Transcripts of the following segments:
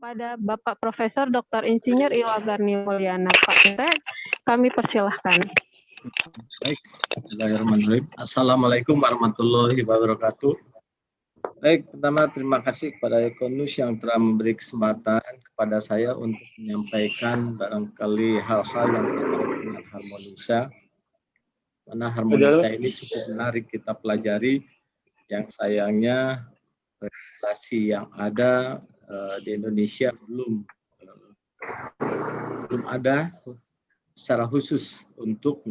kepada Bapak Profesor Dr. Insinyur Ilwagarni Mulyana. Pak Direk, kami persilahkan. Baik, Bismillahirrahmanirrahim. Assalamualaikum warahmatullahi wabarakatuh. Baik, pertama terima kasih kepada Ekonus yang telah memberi kesempatan kepada saya untuk menyampaikan barangkali hal-hal yang terkait dengan harmonisa. Karena harmonisa ini cukup menarik kita pelajari, yang sayangnya regulasi yang ada di Indonesia belum ada secara khusus untuk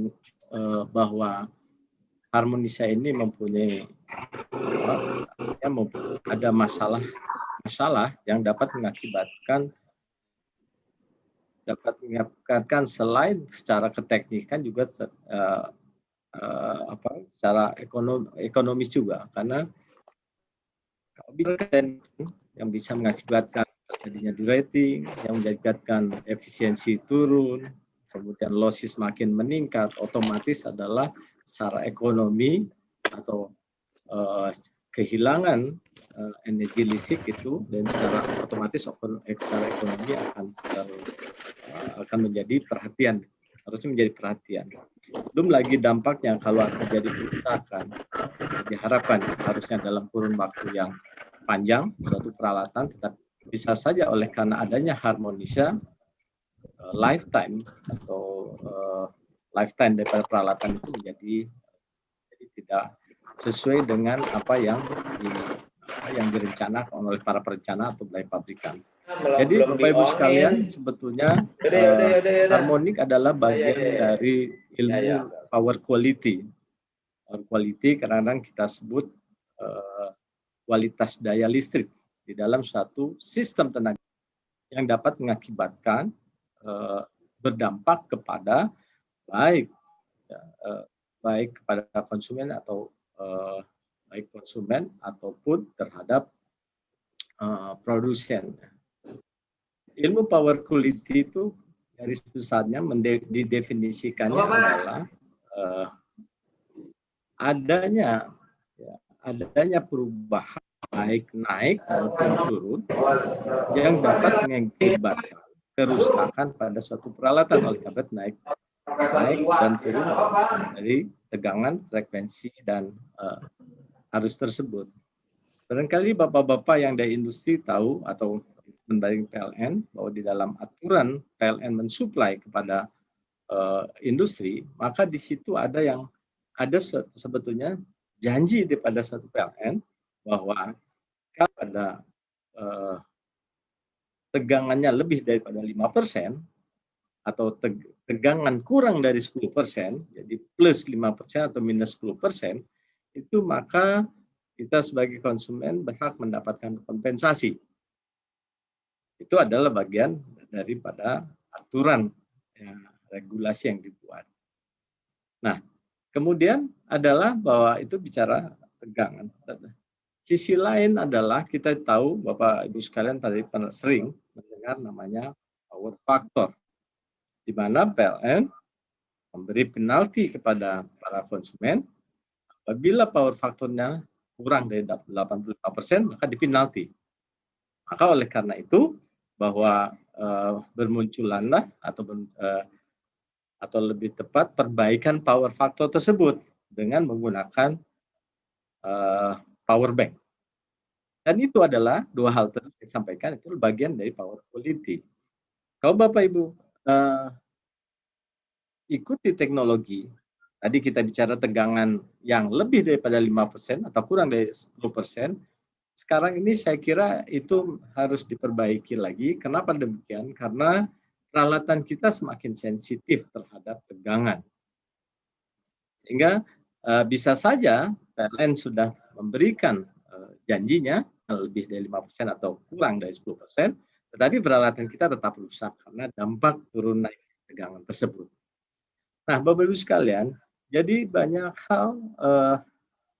bahwa harmonisa ini mempunyai ada masalah yang dapat mengakibatkan selain secara keteknikan juga secara ekonomis juga, karena yang bisa mengakibatkan terjadinya derating, yang mengakibatkan efisiensi turun, kemudian losses makin meningkat, otomatis adalah secara ekonomi atau kehilangan energi listrik itu, dan secara otomatis secara ekonomi akan menjadi perhatian, harusnya menjadi perhatian. Belum lagi dampaknya kalau terjadi kerusakan, diharapkan harusnya dalam kurun waktu yang panjang suatu peralatan, tetapi bisa saja oleh karena adanya harmonisa lifetime daripada peralatan itu menjadi tidak sesuai dengan apa yang direncanakan oleh para perencana atau oleh pabrikan. Jadi Bapak Ibu sekalian, sebetulnya harmonik adalah bagian dari ilmu power quality. Power quality kadang-kadang kita sebut kualitas daya listrik di dalam suatu sistem tenaga yang dapat mengakibatkan berdampak kepada baik kepada konsumen atau baik konsumen ataupun terhadap produsen. Ilmu power quality itu garis besarnya didefinisikannya adalah adanya perubahan baik naik maupun turun yang dapat mengakibatkan kerusakan pada suatu peralatan oleh karena naik dan turun dari tegangan, frekuensi, dan arus tersebut. Barangkali bapak-bapak yang dari industri tahu atau dari PLN bahwa di dalam aturan PLN mensuplai kepada industri, maka di situ ada sebetulnya janji daripada satu PLN bahwa kalau ada tegangannya lebih daripada 5% atau tegangan kurang dari 10%, jadi plus 5% atau minus 10%, itu maka kita sebagai konsumen berhak mendapatkan kompensasi. Itu adalah bagian daripada aturan regulasi yang dibuat. Nah, kemudian adalah bahwa itu bicara tegangan. Sisi lain adalah kita tahu, Bapak Ibu sekalian tadi pernah sering mendengar namanya power factor, di mana PLN memberi penalti kepada para konsumen apabila power factornya kurang dari 85%, maka dipenalti. Maka oleh karena itu bahwa bermunculanlah atau lebih tepat perbaikan power factor tersebut dengan menggunakan power bank. Dan itu adalah dua hal tadi yang disampaikan, itu bagian dari power quality. Kalau Bapak Ibu ikuti teknologi, tadi kita bicara tegangan yang lebih daripada 5% atau kurang dari 10%, sekarang ini saya kira itu harus diperbaiki lagi. Kenapa demikian? Karena peralatan kita semakin sensitif terhadap tegangan. Sehingga bisa saja PLN sudah memberikan janjinya lebih dari 5% atau kurang dari 10%, tetapi peralatan kita tetap rusak karena dampak turun naik tegangan tersebut. Nah, Bapak Ibu sekalian, jadi banyak hal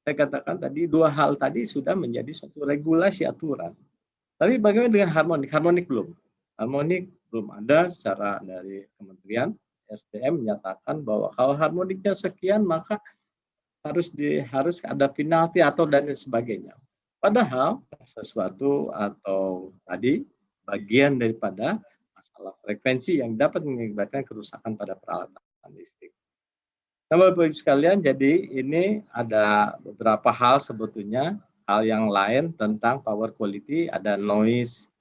saya katakan tadi, dua hal tadi sudah menjadi suatu regulasi aturan. Tapi bagaimana dengan harmonik? Harmonik belum ada secara dari Kementerian SDM menyatakan bahwa kalau harmoniknya sekian maka harus ada penalti atau dan sebagainya. Padahal sesuatu atau tadi bagian daripada masalah frekuensi yang dapat mengakibatkan kerusakan pada peralatan listrik. Nah, Bapak Ibu sekalian, jadi ini ada beberapa hal sebetulnya, hal yang lain tentang power quality, ada noise,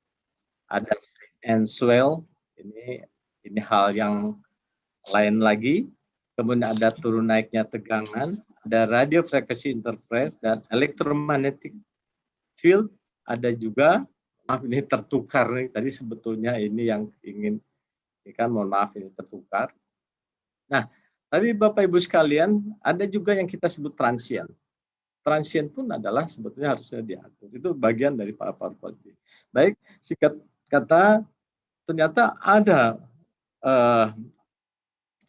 ada strain and swell, ini hal yang lain lagi. Kemudian ada turun naiknya tegangan, ada radio frequency interference dan electromagnetic field, ada juga, maaf ini tertukar nih, tadi sebetulnya ini yang ingin, ini kan mohon maaf ini tertukar. Nah, tapi Bapak Ibu sekalian, ada juga yang kita sebut transient. Transient pun adalah sebetulnya harusnya diatur. Itu bagian dari power quality. Baik, singkat kata, ternyata ada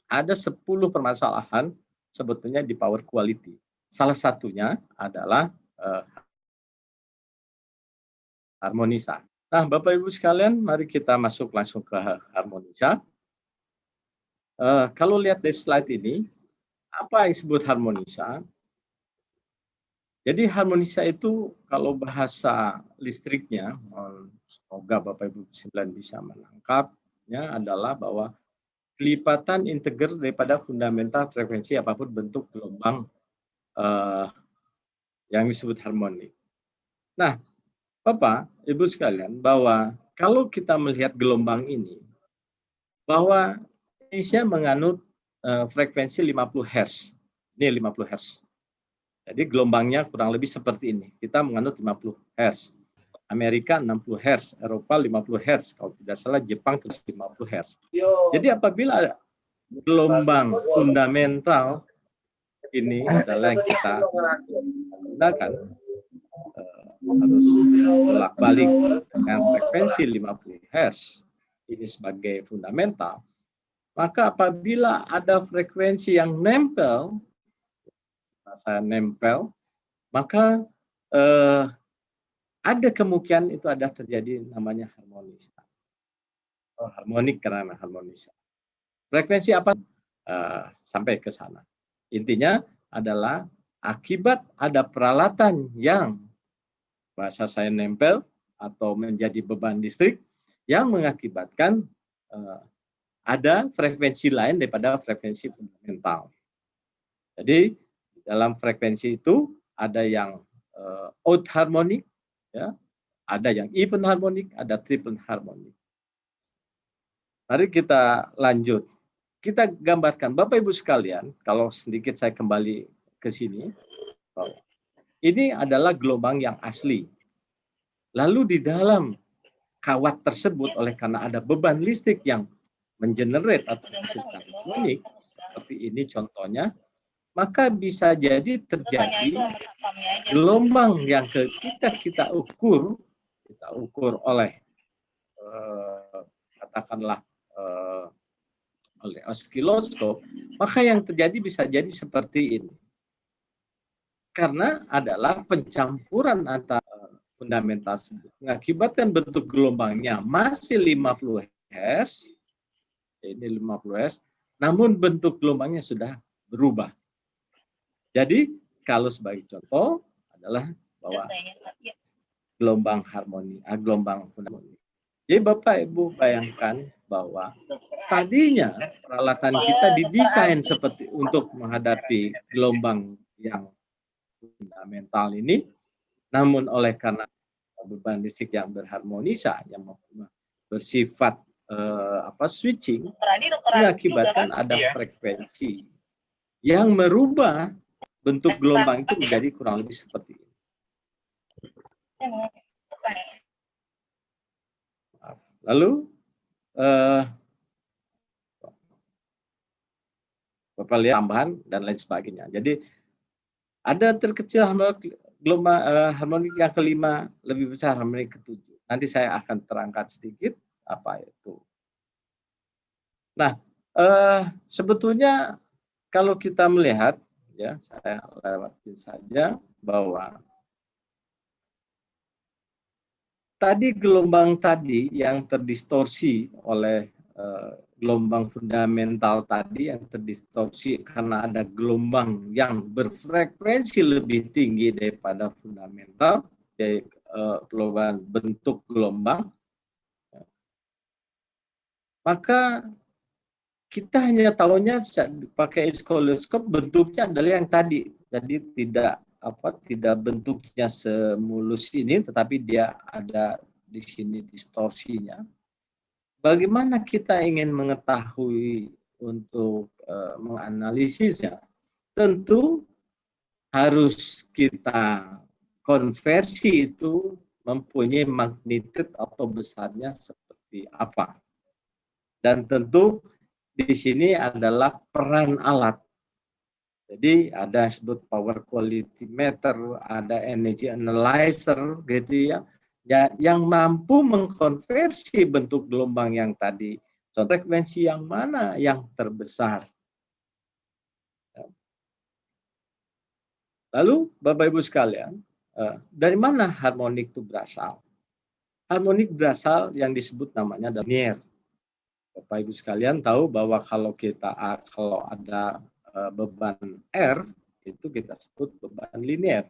10 permasalahan sebetulnya di power quality. Salah satunya adalah harmonisa. Nah, Bapak Ibu sekalian, mari kita masuk langsung ke harmonisa. Kalau lihat di slide ini, apa yang disebut harmonisa? Jadi harmonisa itu kalau bahasa listriknya, semoga Bapak Ibu sekalian bisa menangkapnya, adalah bahwa kelipatan integer daripada fundamental frekuensi apapun bentuk gelombang yang disebut harmonik. Nah, Bapak, Ibu sekalian, bahwa kalau kita melihat gelombang ini, bahwa Indonesia menganut frekuensi 50 Hz. Ini 50 Hz. Jadi gelombangnya kurang lebih seperti ini. Kita menganut 50 Hz. Amerika 60 Hz, Eropa 50 Hz. Kalau tidak salah Jepang 50 Hz. Jadi apabila gelombang fundamental ini adalah yang kita gunakan, harus bolak-balik dengan frekuensi 50 Hz ini sebagai fundamental, maka apabila ada frekuensi yang nempel, maka ada kemungkinan itu ada terjadi namanya harmonisa. Harmonik karena harmonisa. Frekuensi apa? Sampai ke sana. Intinya adalah akibat ada peralatan yang bahasa saya nempel atau menjadi beban listrik yang mengakibatkan ada frekuensi lain daripada frekuensi fundamental. Jadi dalam frekuensi itu ada yang odd harmonic, ya, ada yang even harmonic, ada triple harmonic. Mari kita lanjut. Kita gambarkan, Bapak Ibu sekalian, kalau sedikit saya kembali ke sini, ini adalah gelombang yang asli. Lalu di dalam kawat tersebut, oleh karena ada beban listrik yang mengenerate atau menghasilkan harmonik, seperti ini contohnya, maka bisa jadi terjadi gelombang yang kita ukur oleh katakanlah oleh oscilloscope, maka yang terjadi bisa jadi seperti ini. Karena adalah pencampuran antara fundamental tersebut mengakibatkan bentuk gelombangnya masih 50 Hz, ini 50 Hz, namun bentuk gelombangnya sudah berubah. Jadi kalau sebagai contoh adalah bahwa gelombang harmoni, gelombang fundamental. Jadi Bapak Ibu bayangkan bahwa tadinya peralatan kita didesain seperti untuk menghadapi gelombang yang fundamental ini, namun oleh karena beban listrik yang berharmonisa yang bersifat switching, mengakibatkan ada frekuensi yang merubah bentuk gelombang itu menjadi kurang lebih seperti ini. Lalu Bapak lihat tambahan dan lain sebagainya. Jadi ada terkecil gelombang harmonik yang kelima, lebih besar harmonik ketujuh. Nanti saya akan terangkan sedikit apa itu. Nah, sebetulnya kalau kita melihat, ya saya lewatin saja bahwa tadi gelombang tadi yang terdistorsi oleh gelombang fundamental tadi yang terdistorsi karena ada gelombang yang berfrekuensi lebih tinggi daripada fundamental, yaitu perubahan bentuk gelombang, maka kita hanya tahunya pakai iskoloskop bentuknya adalah yang tadi. Jadi tidak bentuknya semulus ini, tetapi dia ada di sini distorsinya. Bagaimana kita ingin mengetahui untuk menganalisisnya? Tentu harus kita konversi itu mempunyai magnitude atau besarnya seperti apa. Dan tentu di sini adalah peran alat. Jadi ada disebut power quality meter, ada energy analyzer gitu ya. Yang mampu mengkonversi bentuk gelombang yang tadi. Frekuensi yang mana yang terbesar. Lalu Bapak Ibu sekalian, dari mana harmonik itu berasal? Harmonik berasal yang disebut namanya linear. Bapak Ibu sekalian tahu bahwa kalau ada beban R itu kita sebut beban linear.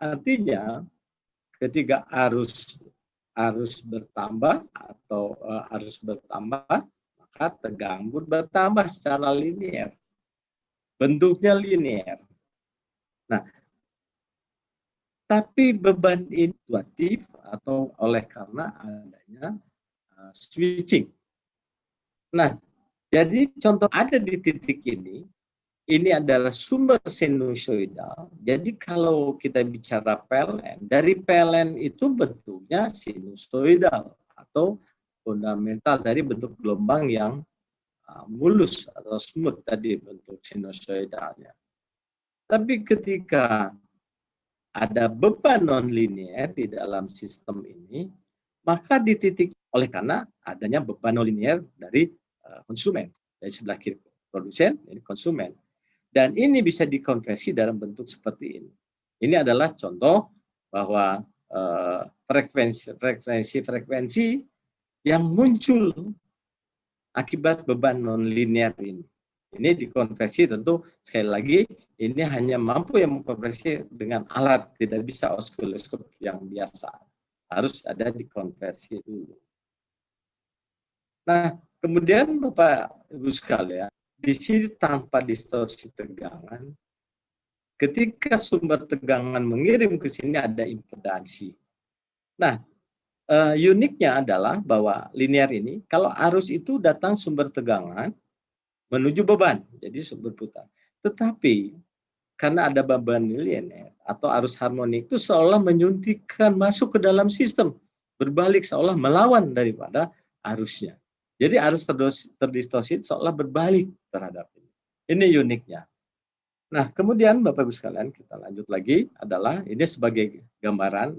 Artinya ketika arus bertambah atau arus bertambah, maka tegangan pun bertambah secara linear. Bentuknya linear. Nah, tapi beban ini fluktuatif atau oleh karena adanya switching. Nah, jadi contoh ada di titik ini adalah sumber sinusoidal. Jadi kalau kita bicara PLN, dari PLN itu bentuknya sinusoidal atau fundamental dari bentuk gelombang yang mulus atau smooth tadi bentuk sinusoidalnya. Tapi ketika ada beban non-linear di dalam sistem ini, maka di titik oleh karena adanya beban non-linear dari konsumen, dari sebelah kiri produsen, ini konsumen. Dan ini bisa dikonversi dalam bentuk seperti ini. Ini adalah contoh bahwa frekuensi yang muncul akibat beban non-linear ini. Ini dikonversi tentu sekali lagi ini hanya mampu yang mengkonversi dengan alat, tidak bisa oskiloscop yang biasa. Harus ada dikonversi dulu. Nah, kemudian Bapak Ibu sekalian, di sini tanpa distorsi tegangan, ketika sumber tegangan mengirim ke sini ada impedansi. Nah, uniknya adalah bahwa linear ini, kalau arus itu datang sumber tegangan menuju beban, jadi berputar. Tetapi karena ada beban linear atau arus harmonik itu seolah menyuntikkan masuk ke dalam sistem, berbalik seolah melawan daripada arusnya. Jadi arus terdistorsi seolah berbalik terhadap ini. Ini uniknya. Nah, kemudian Bapak Ibu sekalian, kita lanjut lagi adalah ini sebagai gambaran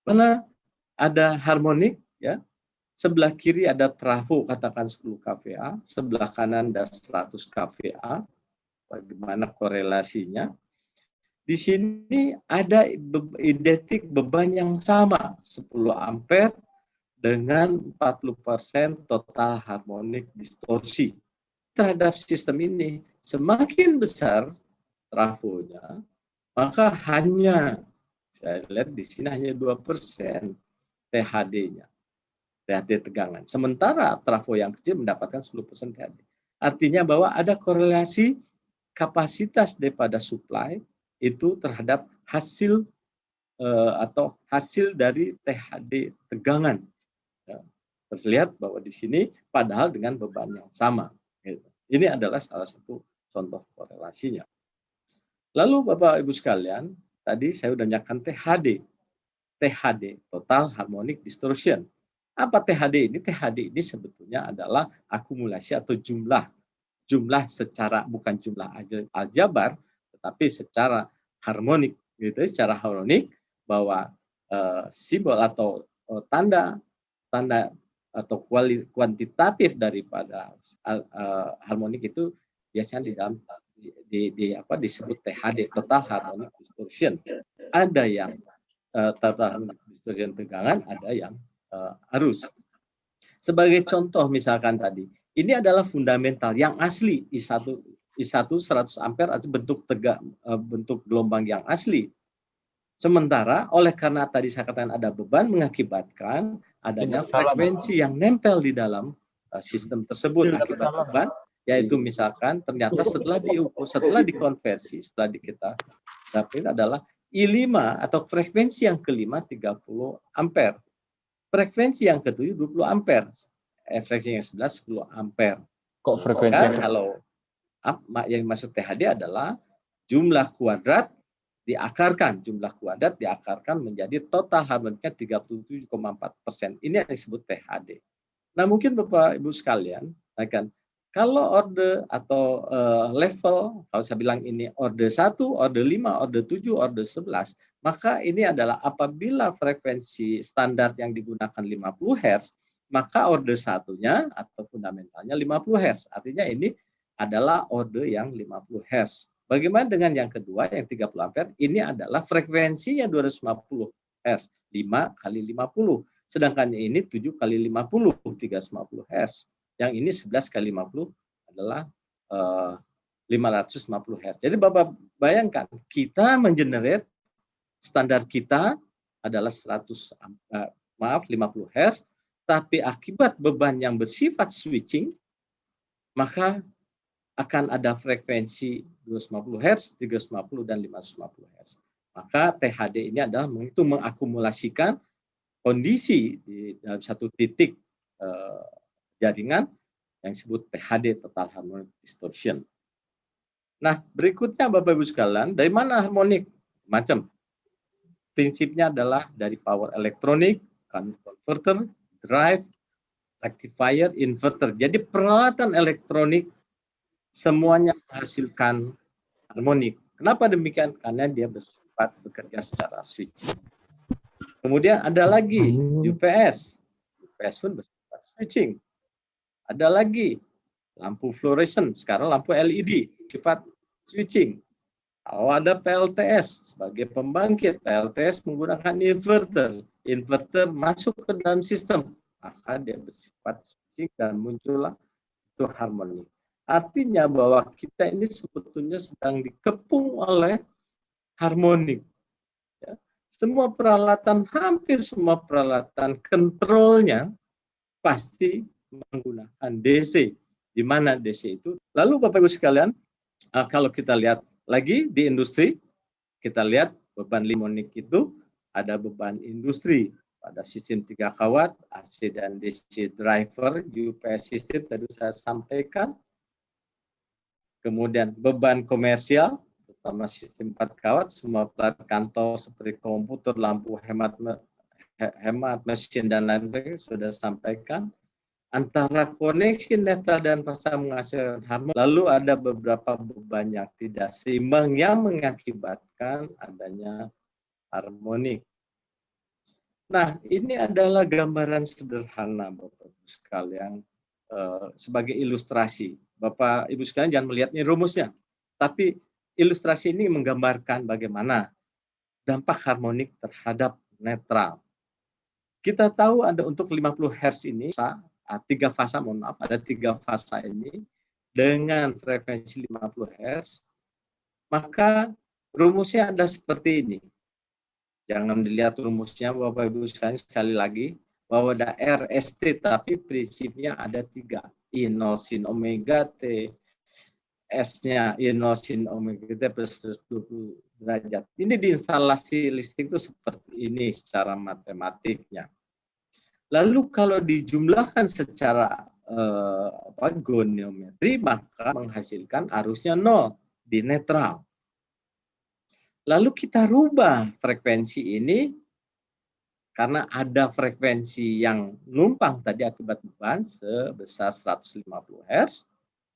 mana ada harmonik ya. Sebelah kiri ada trafo katakan 10 kVA, sebelah kanan ada 100 kVA. Bagaimana korelasinya? Di sini ada identik beban yang sama, 10 ampere dengan 40% total harmonik distorsi. Terhadap sistem ini, semakin besar trafonya, maka hanya, saya lihat di sini hanya 2% THD-nya, THD tegangan. Sementara trafo yang kecil mendapatkan 10% THD. Artinya bahwa ada korelasi kapasitas daripada supply itu terhadap hasil atau hasil dari THD tegangan. Ya, terlihat bahwa di sini padahal dengan beban yang sama. Gitu. Ini adalah salah satu contoh korelasinya. Lalu Bapak Ibu sekalian, tadi saya sudah nyatakan THD. THD, Total Harmonic Distortion. Apa THD ini? THD ini sebetulnya adalah akumulasi atau jumlah secara bukan jumlah aljabar, tetapi secara harmonik. Gitu, secara harmonik bahwa simbol atau tanda atau kuantitatif daripada harmonik itu biasanya di dalam disebut THD, Total Harmonic Distortion. Ada yang total harmonic distortion tegangan, ada yang arus. Sebagai contoh misalkan tadi, ini adalah fundamental yang asli I1 100 ampere atau bentuk gelombang yang asli. Sementara oleh karena tadi saya katakan ada beban mengakibatkan adanya frekuensi yang nempel di dalam sistem tersebut akibat beban, yaitu misalkan ternyata setelah diukur, setelah dikonversi, setelah kita dapat adalah I5 atau frekuensi yang kelima 30 ampere. Frekuensi yang ketujuh 20 ampere. Frekuensi yang 11 10 ampere. Kok frekuensi Maka kalau yang dimaksud THD adalah jumlah kuadrat diakarkan menjadi total harmoniknya 37,4%. Ini yang disebut THD. Nah, mungkin Bapak Ibu sekalian, kalau order atau level, kalau saya bilang ini order 1, order 5, order 7, order 11, maka ini adalah apabila frekuensi standar yang digunakan 50 Hz, maka order satunya atau fundamentalnya 50 Hz. Artinya ini adalah order yang 50 Hz. Bagaimana dengan yang kedua, yang 30 ampere? Ini adalah frekuensinya 250 Hz, 5 kali 50. Sedangkan ini 7 kali 50, 350 Hz. Yang ini 11 kali 50 adalah 550 Hz. Jadi Bapak bayangkan, kita mengenerate standar kita adalah 50 Hz, tapi akibat beban yang bersifat switching, maka akan ada frekuensi 250 Hz, 350 dan 550 Hz. Maka THD ini adalah itu mengakumulasikan kondisi di dalam satu titik jaringan yang disebut THD, total harmonic distortion. Nah, berikutnya Bapak Ibu sekalian, dari mana harmonik? Macam. Prinsipnya adalah dari power elektronik, converter, drive, rectifier, inverter. Jadi peralatan elektronik semuanya menghasilkan harmonik. Kenapa demikian? Karena dia bekerja secara switching. Kemudian ada lagi UPS. UPS pun bersifat switching. Ada lagi lampu fluoresen, sekarang lampu LED, sifat switching. Kalau ada PLTS sebagai pembangkit, PLTS menggunakan inverter. Inverter masuk ke dalam sistem, maka dia bersifat switching dan muncullah itu harmoni. Artinya bahwa kita ini sebetulnya sedang dikepung oleh harmonik. Ya. Semua peralatan, hampir semua peralatan kontrolnya pasti menggunakan DC. Di mana DC itu? Lalu Bapak Ibu sekalian, kalau kita lihat lagi di industri, kita lihat beban harmonik itu ada beban industri pada sistem 3 kawat, AC dan DC driver, UPS system tadi saya sampaikan. Kemudian beban komersial, terutama sistem 4 kawat, semua plat kantor seperti komputer, lampu hemat mesin dan lain-lain sudah sampaikan. Antara koneksi netral dan fasa menghasilkan harmoni. Lalu ada beberapa beban yang tidak seimbang yang mengakibatkan adanya harmonik. Nah, ini adalah gambaran sederhana Bapak-Ibu sekalian sebagai ilustrasi. Bapak Ibu sekalian jangan melihat ini rumusnya, tapi ilustrasi ini menggambarkan bagaimana dampak harmonik terhadap netral. Kita tahu ada untuk 50 Hz ini, 3 fasa, mohon maaf, ada 3 fasa ini dengan frekuensi 50 Hz, maka rumusnya ada seperti ini. Jangan dilihat rumusnya Bapak Ibu sekalian, sekali lagi, bahwa ada RST, tapi prinsipnya ada 3. I0 sin omega T, S-nya I0 sin omega T plus 20 derajat. Ini di instalasi listrik itu seperti ini secara matematiknya. Lalu kalau dijumlahkan secara goniometri, maka menghasilkan arusnya 0 di netral. Lalu kita rubah frekuensi ini, karena ada frekuensi yang numpang tadi akibat beban sebesar 150 Hz,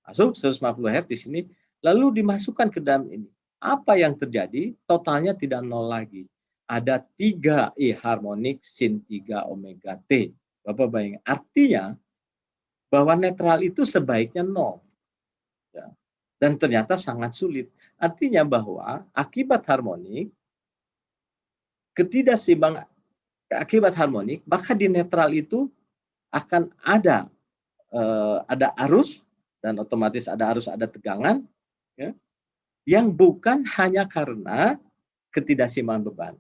masuk 150 Hz di sini, lalu dimasukkan ke dalam ini. Apa yang terjadi? Totalnya tidak 0 lagi. Ada 3 I harmonik sin 3 omega T. Bapak bayangin, artinya bahwa netral itu sebaiknya 0. Ya. Dan ternyata sangat sulit. Artinya bahwa akibat harmonik, ketidakseimbangan akibat harmonik, maka di netral itu akan ada arus, dan otomatis ada arus, ada tegangan, ya, yang bukan hanya karena ketidakseimbangan beban.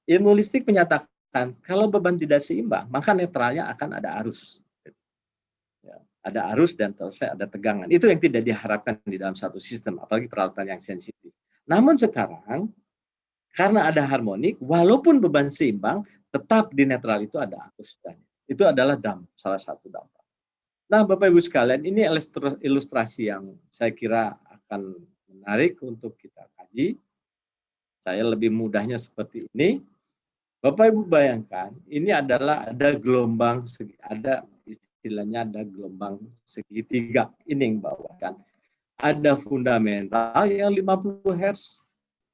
Ilmu listrik menyatakan kalau beban tidak seimbang, maka netralnya akan ada arus. ada arus dan terusnya ada tegangan. Itu yang tidak diharapkan di dalam satu sistem, apalagi peralatan yang sensitif. Namun sekarang, karena ada harmonik, walaupun beban seimbang, tetap di netral itu ada arus. Itu adalah salah satu dampak. Nah, Bapak Ibu sekalian, ini ilustrasi yang saya kira akan menarik untuk kita kaji. Saya lebih mudahnya seperti ini. Bapak Ibu bayangkan, ini adalah ada gelombang ada istilahnya ada gelombang segitiga ini yang bawakan. Ada fundamental yang 50 Hz,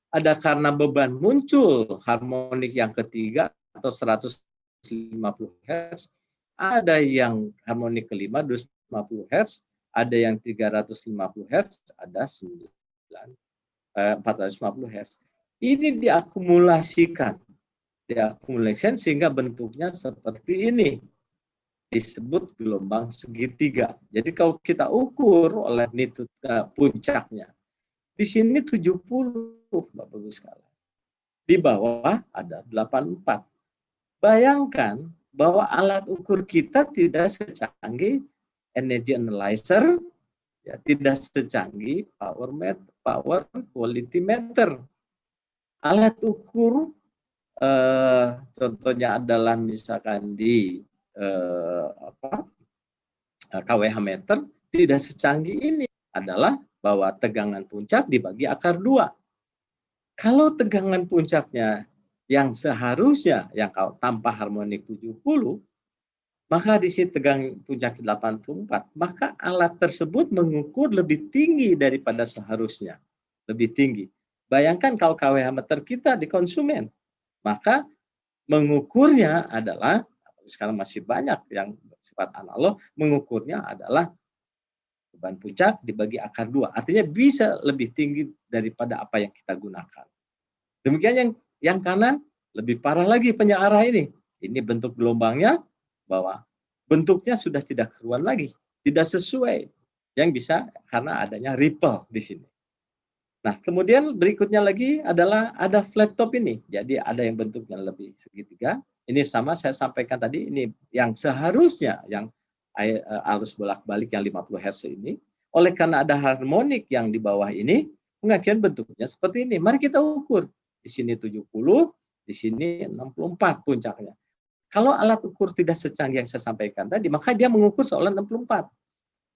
ada karena beban muncul harmonik yang ketiga atau 150 Hz, ada yang harmonik kelima 250 Hz, ada yang 350 Hz, ada 450 Hz. Ini diakumulasikan sehingga bentuknya seperti ini, disebut gelombang segitiga. Jadi kalau kita ukur oleh puncaknya, di sini 70 Bapak Ibu sekalian. Di bawah ada 84. Bayangkan bahwa alat ukur kita tidak secanggih energy analyzer, ya, tidak secanggih power quality meter. Alat ukur contohnya adalah misalkan di kWh meter tidak secanggih ini, adalah bahwa tegangan puncak dibagi akar 2. Kalau tegangan puncaknya yang seharusnya yang tanpa harmonik 70, maka di sini tegangan puncak 84, maka alat tersebut mengukur lebih tinggi daripada seharusnya, lebih tinggi. Bayangkan kalau kWh meter kita di konsumen, maka mengukurnya adalah, sekarang masih banyak yang bersifat analog, mengukurnya adalah beban puncak dibagi akar 2. Artinya bisa lebih tinggi daripada apa yang kita gunakan. Demikian yang kanan, lebih parah lagi penyearah ini. Ini bentuk gelombangnya, bahwa bentuknya sudah tidak keruan lagi, tidak sesuai. Yang bisa karena adanya ripple di sini. Nah, kemudian berikutnya lagi adalah ada flat top ini. Jadi ada yang bentuknya lebih segitiga. Ini sama saya sampaikan tadi, ini yang seharusnya yang arus bolak-balik yang 50 Hz ini. Oleh karena ada harmonik yang di bawah ini, mengakibatkan bentuknya seperti ini. Mari kita ukur. Di sini 70, di sini 64 puncaknya. Kalau alat ukur tidak secanggih yang saya sampaikan tadi, maka dia mengukur seolah 64.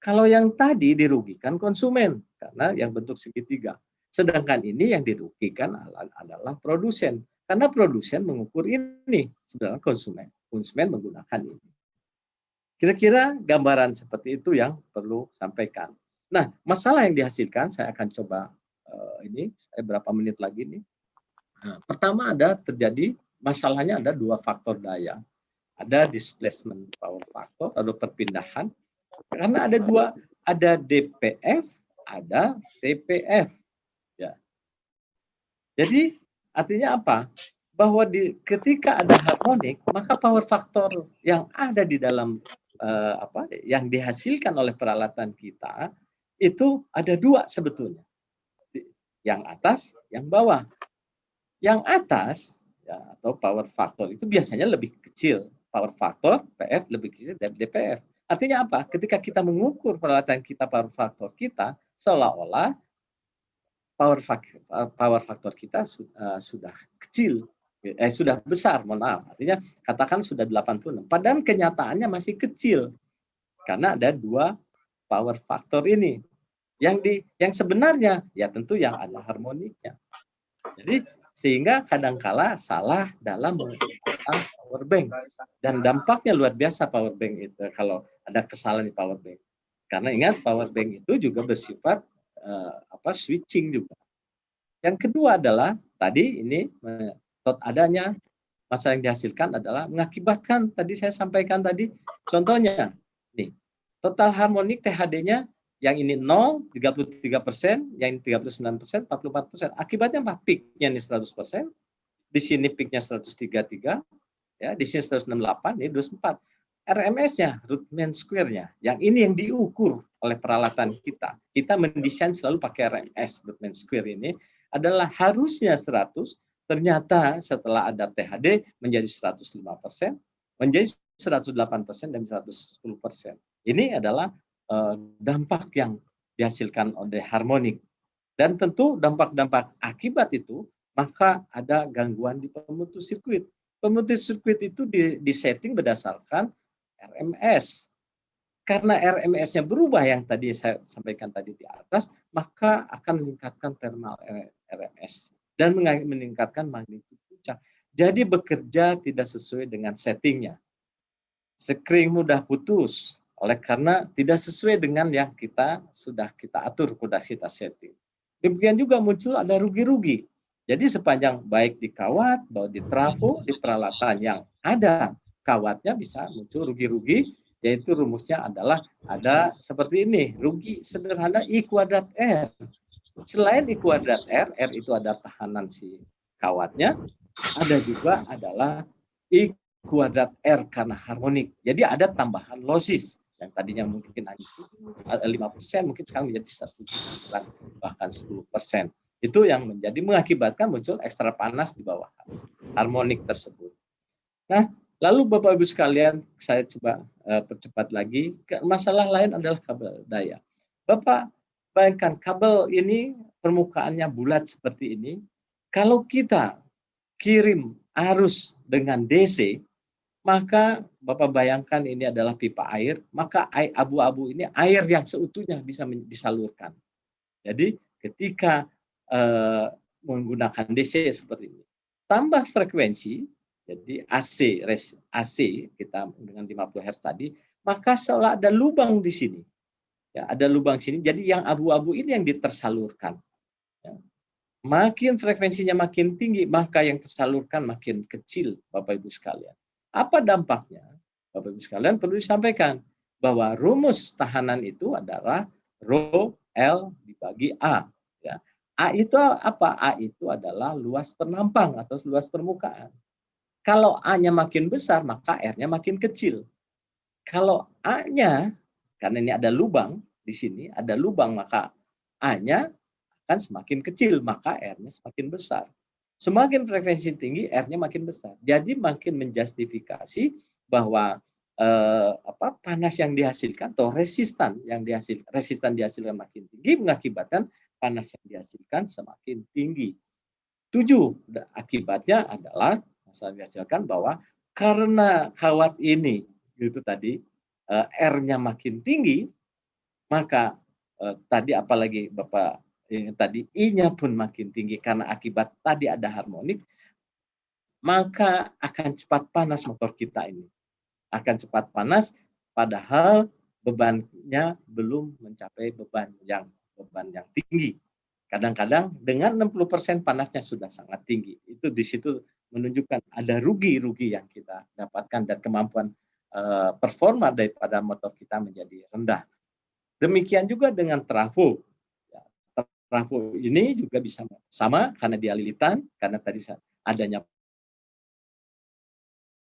Kalau yang tadi dirugikan konsumen, karena yang bentuk segitiga. Sedangkan ini yang dirugikan adalah produsen. Karena produsen mengukur ini, sedangkan konsumen menggunakan ini. Kira-kira gambaran seperti itu yang perlu sampaikan. Nah, masalah yang dihasilkan, saya akan coba berapa menit lagi nih. Nah, pertama masalahnya ada 2 faktor daya. Ada displacement power factor, ada perpindahan. Karena ada DPF, ada TPF. Ya. Jadi artinya apa? Bahwa ketika ada harmonik, maka power factor yang ada di dalam yang dihasilkan oleh peralatan kita itu ada 2 sebetulnya. Yang atas, yang bawah. Yang atas ya, atau power factor itu biasanya lebih kecil. Power factor PF lebih kecil dari DPF. Artinya apa? Ketika kita mengukur peralatan kita, power factor kita, seolah-olah power factor kita sudah kecil, sudah besar, mohon maaf. Artinya katakan sudah 86. Padahal kenyataannya masih kecil. Karena ada 2 power factor ini. Yang sebenarnya ya tentu yang ada harmoniknya. Jadi sehingga kadangkala salah dalam menggunakan power bank. Dan dampaknya luar biasa power bank itu kalau ada kesalahan di power bank. Karena ingat power bank itu juga bersifat switching juga. Yang kedua adalah tadi ini adanya masalah yang dihasilkan adalah mengakibatkan tadi saya sampaikan tadi contohnya nih total harmonik THD-nya yang ini 0 33%, yang ini 39%, 44%. Akibatnya apa? Peak-nya ini 100%, di sini peak-nya 133, ya, di sini 168, ini 24. RMS-nya, root mean square-nya, yang ini yang diukur oleh peralatan kita. Kita mendesain selalu pakai RMS, root mean square ini, adalah harusnya 100, ternyata setelah ada THD menjadi 105%, menjadi 108% dan 110%. Ini adalah dampak yang dihasilkan oleh harmonik. Dan tentu dampak-dampak akibat itu, maka ada gangguan di pemutus sirkuit. Pemutus sirkuit itu disetting berdasarkan RMS. Karena RMS-nya berubah yang tadi saya sampaikan tadi di atas, maka akan meningkatkan thermal RMS dan meningkatkan magnitud puncak. Jadi bekerja tidak sesuai dengan settingnya. Sekring mudah putus oleh karena tidak sesuai dengan yang sudah kita atur, sudah kita setting. Demikian juga muncul ada rugi-rugi. Jadi sepanjang baik di kawat, baik di trafo, di peralatan yang ada kawatnya bisa muncul rugi-rugi, yaitu rumusnya adalah ada seperti ini, rugi sederhana I kuadrat R. Selain I kuadrat R, R itu ada tahanan si kawatnya, ada juga adalah I kuadrat R karena harmonik. Jadi ada tambahan losis yang tadinya mungkin hanya 5%, mungkin sekarang menjadi 1%, bahkan 10%. Itu yang mengakibatkan muncul ekstra panas di bawah harmonik tersebut. Nah, lalu Bapak Ibu sekalian, saya coba percepat lagi. Masalah lain adalah kabel daya. Bapak bayangkan kabel ini permukaannya bulat seperti ini. Kalau kita kirim arus dengan DC, maka Bapak bayangkan ini adalah pipa air, maka abu-abu ini air yang seutuhnya bisa disalurkan. Jadi ketika menggunakan DC seperti ini, tambah frekuensi, jadi AC kita dengan 50 Hz tadi, maka seolah ada lubang di sini. Ya, ada lubang sini, jadi yang abu-abu ini yang tersalurkan. Ya. Makin frekuensinya makin tinggi, maka yang tersalurkan makin kecil, Bapak Ibu sekalian. Apa dampaknya? Bapak Ibu sekalian perlu disampaikan bahwa rumus tahanan itu adalah Rho L dibagi A. Ya. A itu apa? A itu adalah luas penampang atau luas permukaan. Kalau A-nya makin besar, maka R-nya makin kecil. Kalau A-nya, karena ini ada lubang di sini, ada lubang, maka A-nya akan semakin kecil, maka R-nya semakin besar. Semakin frekuensi tinggi, R-nya makin besar. Jadi makin menjustifikasi bahwa panas yang dihasilkan atau resistan dihasilkan makin tinggi mengakibatkan panas yang dihasilkan semakin tinggi. 7, akibatnya adalah masalah dihasilkan bahwa karena kawat ini itu tadi R-nya makin tinggi, maka tadi apalagi Bapak tadi I-nya pun makin tinggi karena akibat tadi ada harmonik, maka akan cepat panas motor kita ini. Akan cepat panas, padahal bebannya belum mencapai beban yang tinggi. Kadang-kadang dengan 60% panasnya sudah sangat tinggi. Itu di situ menunjukkan ada rugi-rugi yang kita dapatkan dan kemampuan performa daripada motor kita menjadi rendah. Demikian juga dengan trafo. Trafo ini juga bisa sama karena dia lilitan, karena tadi adanya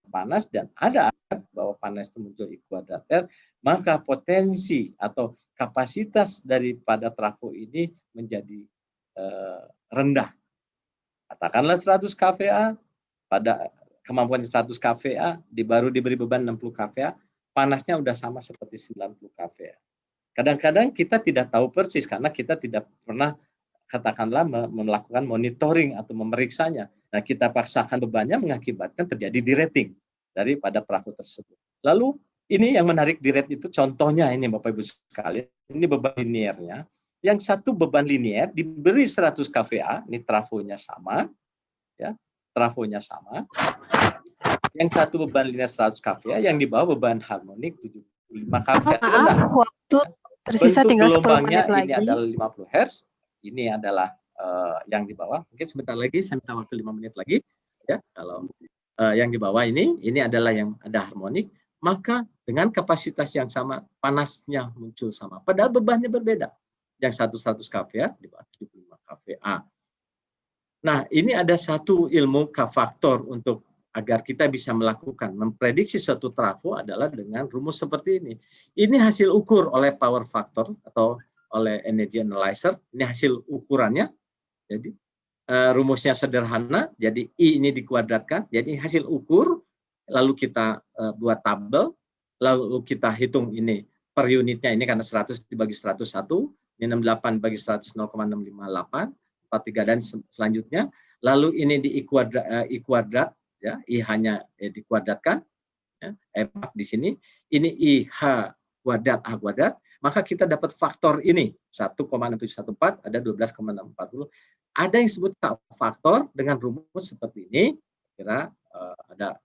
panas dan ada bahwa panas itu muncul I kuadrat R, maka potensi atau kapasitas daripada trafo ini menjadi rendah. Katakanlah 100 kVA, pada kemampuan 100 kVA, baru diberi beban 60 kVA, panasnya udah sama seperti 90 kVA. Kadang-kadang kita tidak tahu persis karena kita tidak pernah katakanlah melakukan monitoring atau memeriksanya. Nah, kita paksakan bebannya mengakibatkan terjadi derating daripada trafo tersebut. Lalu ini yang menarik direct itu contohnya ini Bapak Ibu sekalian, ini beban linearnya. Yang satu beban linear diberi 100 kVA, ini trafonya sama, ya, trafonya sama. Yang satu beban linear 100 kVA, yang di bawah beban harmonik 75 kVA. Maaf, waktu tersisa tinggal 10 menit lagi. Ini adalah 50 Hz, ini adalah yang di bawah. Mungkin sebentar lagi, saya minta waktu 5 menit lagi. Ya, kalau yang di bawah ini adalah yang ada harmonik, maka dengan kapasitas yang sama, panasnya muncul sama. Padahal bebannya berbeda. Yang satu 100 kVA, di bawah 75 kVA. Nah, ini ada satu ilmu K-faktor untuk agar kita bisa memprediksi suatu trafo adalah dengan rumus seperti ini. Ini hasil ukur oleh power factor atau oleh energy analyzer. Ini hasil ukurannya. Jadi rumusnya sederhana. Jadi I ini dikuadratkan. Jadi hasil ukur. Lalu kita buat tabel. Lalu kita hitung ini per unitnya ini karena 100 dibagi 101, ini 68 bagi 100 0,658, 43 dan selanjutnya. Lalu ini di I kuadrat ya, I hanya dikuadratkan ya. Maaf di sini ini IH kuadrat A kuadrat, maka kita dapat faktor ini 1,6714 ada 12,640. Ada yang disebut faktor dengan rumus seperti ini, kira ada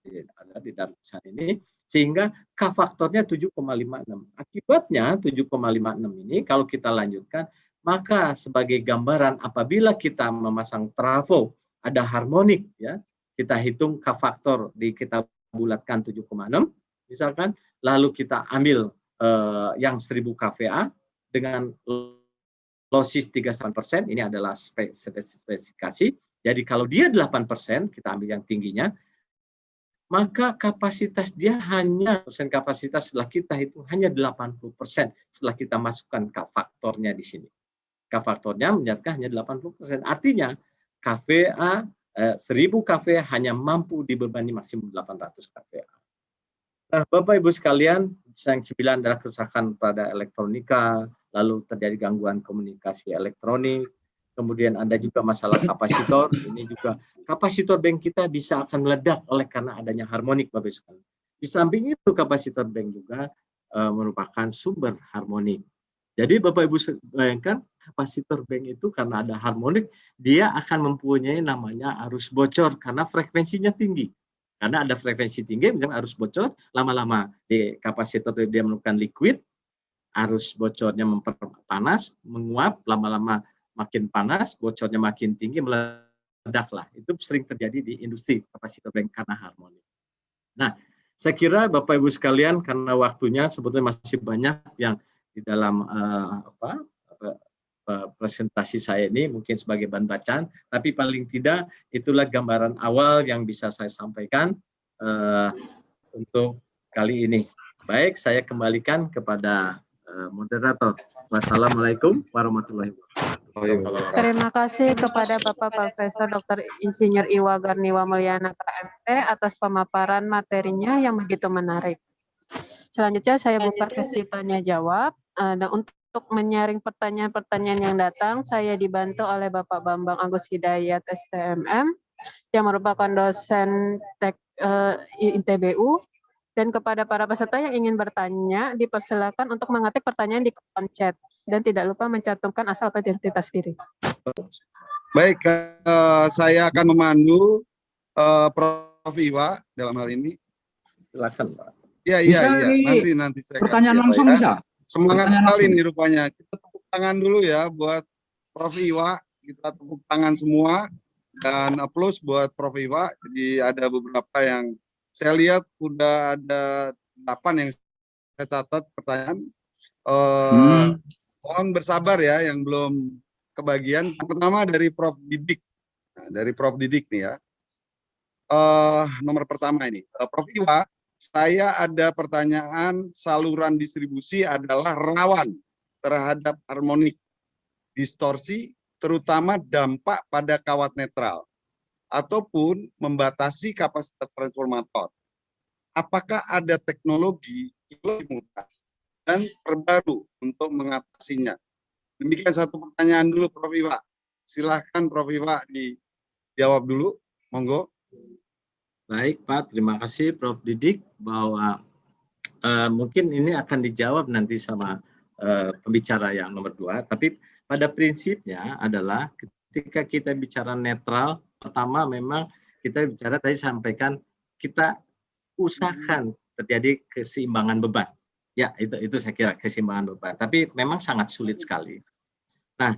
di dalam tulisan ini, sehingga K faktornya 7,56. Akibatnya 7,56 ini kalau kita lanjutkan, maka sebagai gambaran apabila kita memasang trafo ada harmonik ya, kita hitung K faktor kita bulatkan 7,6 misalkan, lalu kita ambil yang 1000 kVA dengan losis 38%, ini adalah spesifikasi. Jadi kalau dia 8%, kita ambil yang tingginya, maka kapasitas dia hanya persen kapasitas setelah kita hitung hanya 80% setelah kita masukkan K faktornya di sini. K faktornya menyatakan hanya 80%. Artinya kVA 1000 kVA hanya mampu dibebani maksimum 800 kVA. Nah, Bapak Ibu sekalian, yang 9 adalah kerusakan pada elektronika, lalu terjadi gangguan komunikasi elektronik, kemudian ada juga masalah kapasitor, ini juga kapasitor bank kita bisa akan meledak oleh karena adanya harmonik, Bapak Ibu sekalian. Di samping itu kapasitor bank juga merupakan sumber harmonik. Jadi Bapak Ibu bayangkan kapasitor bank itu karena ada harmonik, dia akan mempunyai namanya arus bocor karena frekuensinya tinggi. Karena ada frekuensi tinggi, misalnya arus bocor, lama-lama di kapasitor dia menemukan liquid, arus bocornya memperpanas, menguap, lama-lama makin panas, bocornya makin tinggi, meledaklah. Itu sering terjadi di industri kapasitor bank karena harmonik. Nah, saya kira Bapak Ibu sekalian, karena waktunya sebetulnya masih banyak yang di dalam presentasi saya ini mungkin sebagai bahan bacaan, tapi paling tidak itulah gambaran awal yang bisa saya sampaikan untuk kali ini. Baik, saya kembalikan kepada moderator. Wassalamualaikum warahmatullahi wabarakatuh. Terima kasih kepada Bapak Profesor Dr. Insinyur Iwa Garniwa Mulyana KMT atas pemaparan materinya yang begitu menarik. Selanjutnya saya buka sesi tanya jawab. Dan untuk menyaring pertanyaan-pertanyaan yang datang, saya dibantu oleh Bapak Bambang Agus Hidayat STMM yang merupakan dosen ITBU. Dan kepada para peserta yang ingin bertanya, dipersilakan untuk mengetik pertanyaan di kolom chat dan tidak lupa mencantumkan asal atau identitas diri. Baik, saya akan memandu Prof. Iwa dalam hal ini. Silakan, Pak. Iya. Nanti saya pertanyaan kasih, langsung ya. bisa. Semangat Pertanyaan sekali langsung. nih rupanya. Kita tepuk tangan dulu ya buat Prof. Iwa. Kita tepuk tangan semua dan plus buat Prof. Iwa. Jadi ada beberapa yang saya lihat udah ada 8 yang saya catat pertanyaan. Mohon bersabar ya yang belum kebagian. Yang pertama dari Prof. Didik. Nah, dari Prof. Didik nih ya. Nomor pertama ini, Prof. Iwa, saya ada pertanyaan saluran distribusi adalah rawan terhadap harmonik, distorsi, terutama dampak pada kawat netral, ataupun membatasi kapasitas transformator. Apakah ada teknologi yang lebih mudah dan terbaru untuk mengatasinya? Demikian satu pertanyaan dulu, Prof. Iwa. Silahkan Prof. Iwa dijawab dulu, monggo. Baik Pak, terima kasih Prof. Didik bahwa mungkin ini akan dijawab nanti sama pembicara yang nomor 2. Tapi pada prinsipnya adalah ketika kita bicara netral, pertama memang kita bicara tadi sampaikan kita usahakan terjadi keseimbangan beban. Ya itu saya kira keseimbangan beban. Tapi memang sangat sulit sekali. Nah.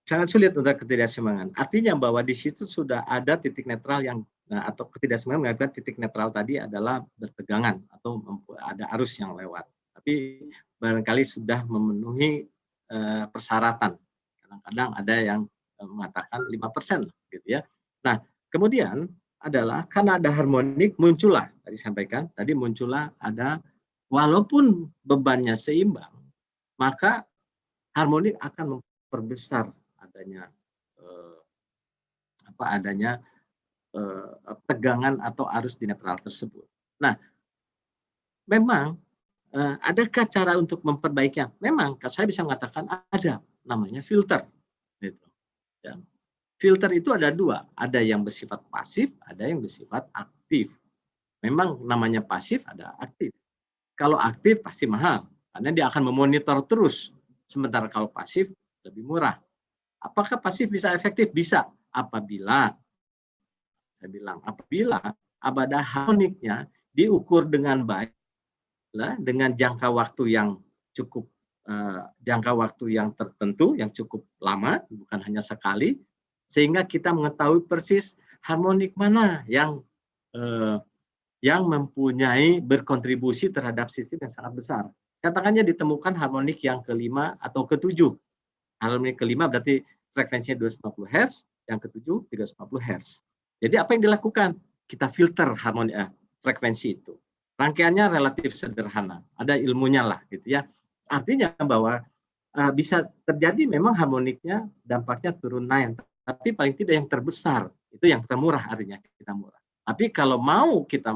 Sangat sulit untuk ketidakseimbangan. Artinya bahwa di situ sudah ada titik netral yang atau ketidakseimbangan mengakibatkan titik netral tadi adalah bertegangan atau ada arus yang lewat. Tapi barangkali sudah memenuhi persyaratan. Kadang-kadang ada yang mengatakan 5% gitu ya. Nah, kemudian adalah karena ada harmonik muncullah tadi sampaikan, tadi muncullah ada walaupun bebannya seimbang, maka harmonik akan memperbesar adanya tegangan atau arus di netral tersebut. Nah, memang adakah cara untuk memperbaikinya? Memang saya bisa mengatakan ada, namanya filter. Gitu. Ya. Filter itu ada dua, ada yang bersifat pasif, ada yang bersifat aktif. Memang namanya pasif, ada aktif. Kalau aktif pasti mahal, karena dia akan memonitor terus. Sementara kalau pasif lebih murah. Apakah pasif bisa efektif? Bisa, apabila saya bilang apabila abada harmoniknya diukur dengan baik, dengan jangka waktu yang cukup jangka waktu yang tertentu, yang cukup lama, bukan hanya sekali, sehingga kita mengetahui persis harmonik mana yang mempunyai berkontribusi terhadap sistem yang sangat besar. Katakannya ditemukan harmonik yang kelima atau ketujuh. Harmonik kelima berarti frekuensinya 250 Hz, yang ketujuh 350 Hz. Jadi apa yang dilakukan? Kita filter frekuensi itu. Rangkaiannya relatif sederhana, ada ilmunya lah gitu ya. Artinya bahwa bisa terjadi memang harmoniknya dampaknya turun naik, tapi paling tidak yang terbesar itu yang termurah, artinya kita murah. Tapi kalau mau kita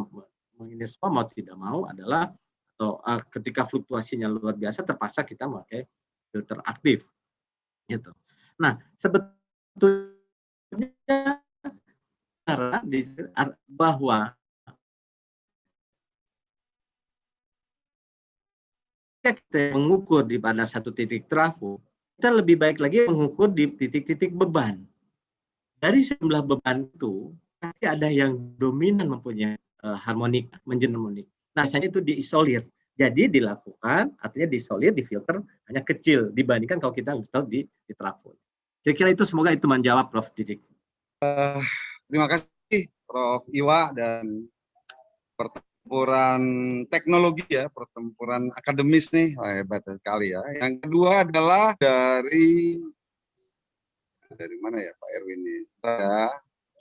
ini semua mau tidak mau adalah atau ketika fluktuasinya luar biasa terpaksa kita memakai filter aktif gitu. Nah, sebetulnya bahwa kita mengukur di pada satu titik trafo, kita lebih baik lagi mengukur di titik-titik beban. Dari sejumlah beban itu pasti ada yang dominan mempunyai harmonik, menjenermonik. Nah, biasanya itu diisolir. Jadi dilakukan, artinya diisolir, difilter hanya kecil dibandingkan kalau kita install di trafo. Kira-kira itu, semoga itu menjawab, Prof. Didik. Terima kasih Prof. Iwa, dan pertempuran teknologi ya, pertempuran akademis nih, hebat sekali ya. Yang kedua adalah dari mana ya Pak Erwin ini?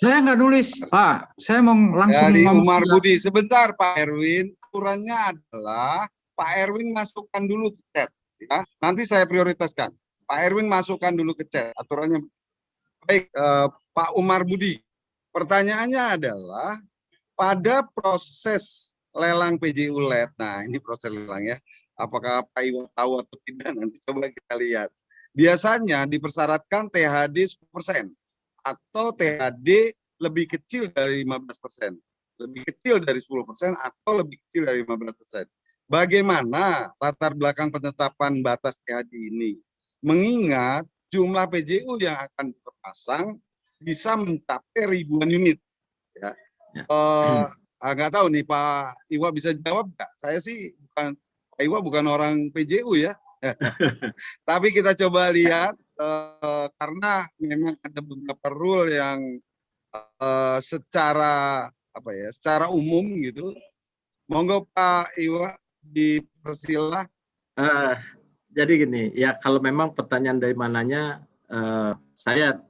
Saya nggak nulis, Pak. Saya mau langsung dari ngomong. Umar Budi. Sebentar Pak Erwin, aturannya adalah Pak Erwin masukkan dulu ke chat. Ya. Nanti saya prioritaskan. Pak Erwin masukkan dulu ke chat. Aturannya baik. Pak Umar Budi. Pertanyaannya adalah pada proses lelang PJU LED. Nah, ini proses lelang ya. Apakah Pak Iwo tahu atau tidak? Nanti coba kita lihat. Biasanya dipersyaratkan THD 10% atau THD lebih kecil dari 15%. Lebih kecil dari 10% atau lebih kecil dari 15%. Bagaimana latar belakang penetapan batas THD ini? Mengingat jumlah PJU yang akan terpasang bisa mencapai ribuan unit. Ya. Nggak tahu nih Pak Iwa bisa jawab nggak? Saya sih bukan, Pak Iwa bukan orang PJU ya. Tapi kita coba lihat karena memang ada beberapa rule yang secara secara umum gitu. Monggo Pak Iwa dipersilah. Jadi gini ya, kalau memang pertanyaan dari mananya saya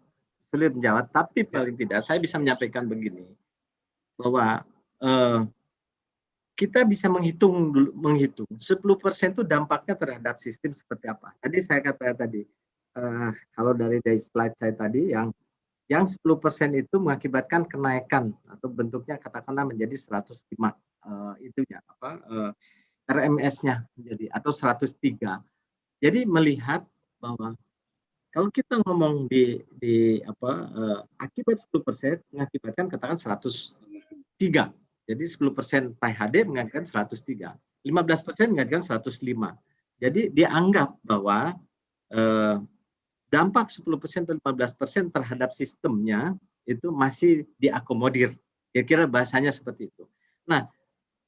sulit menjawab, tapi paling tidak saya bisa menyampaikan begini, bahwa kita bisa menghitung 10% itu dampaknya terhadap sistem seperti apa. Tadi saya katakan tadi, kalau dari slide saya tadi, yang 10% itu mengakibatkan kenaikan atau bentuknya katakanlah menjadi 105 itunya RMS-nya menjadi atau 103. Jadi melihat bahwa kalau kita ngomong akibat 10% mengakibatkan katakan 103. Jadi 10% THD mengakibatkan 103. 15% mengakibatkan 105. Jadi dianggap bahwa dampak 10% atau 15% terhadap sistemnya itu masih diakomodir. Kira-kira bahasanya seperti itu. Nah,